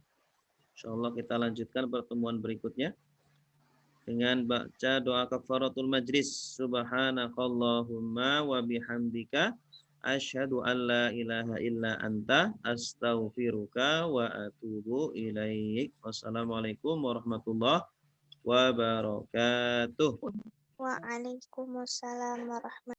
Insyaallah kita lanjutkan pertemuan berikutnya dengan baca doa kafaratul majlis. Subhanakallahumma wa bihamdika asyhadu an la ilaha illa anta astaghfiruka wa atubu ilaik. Wassalamualaikum warahmatullahi wabarakatuh. Waalaikumsalam warahmatullahi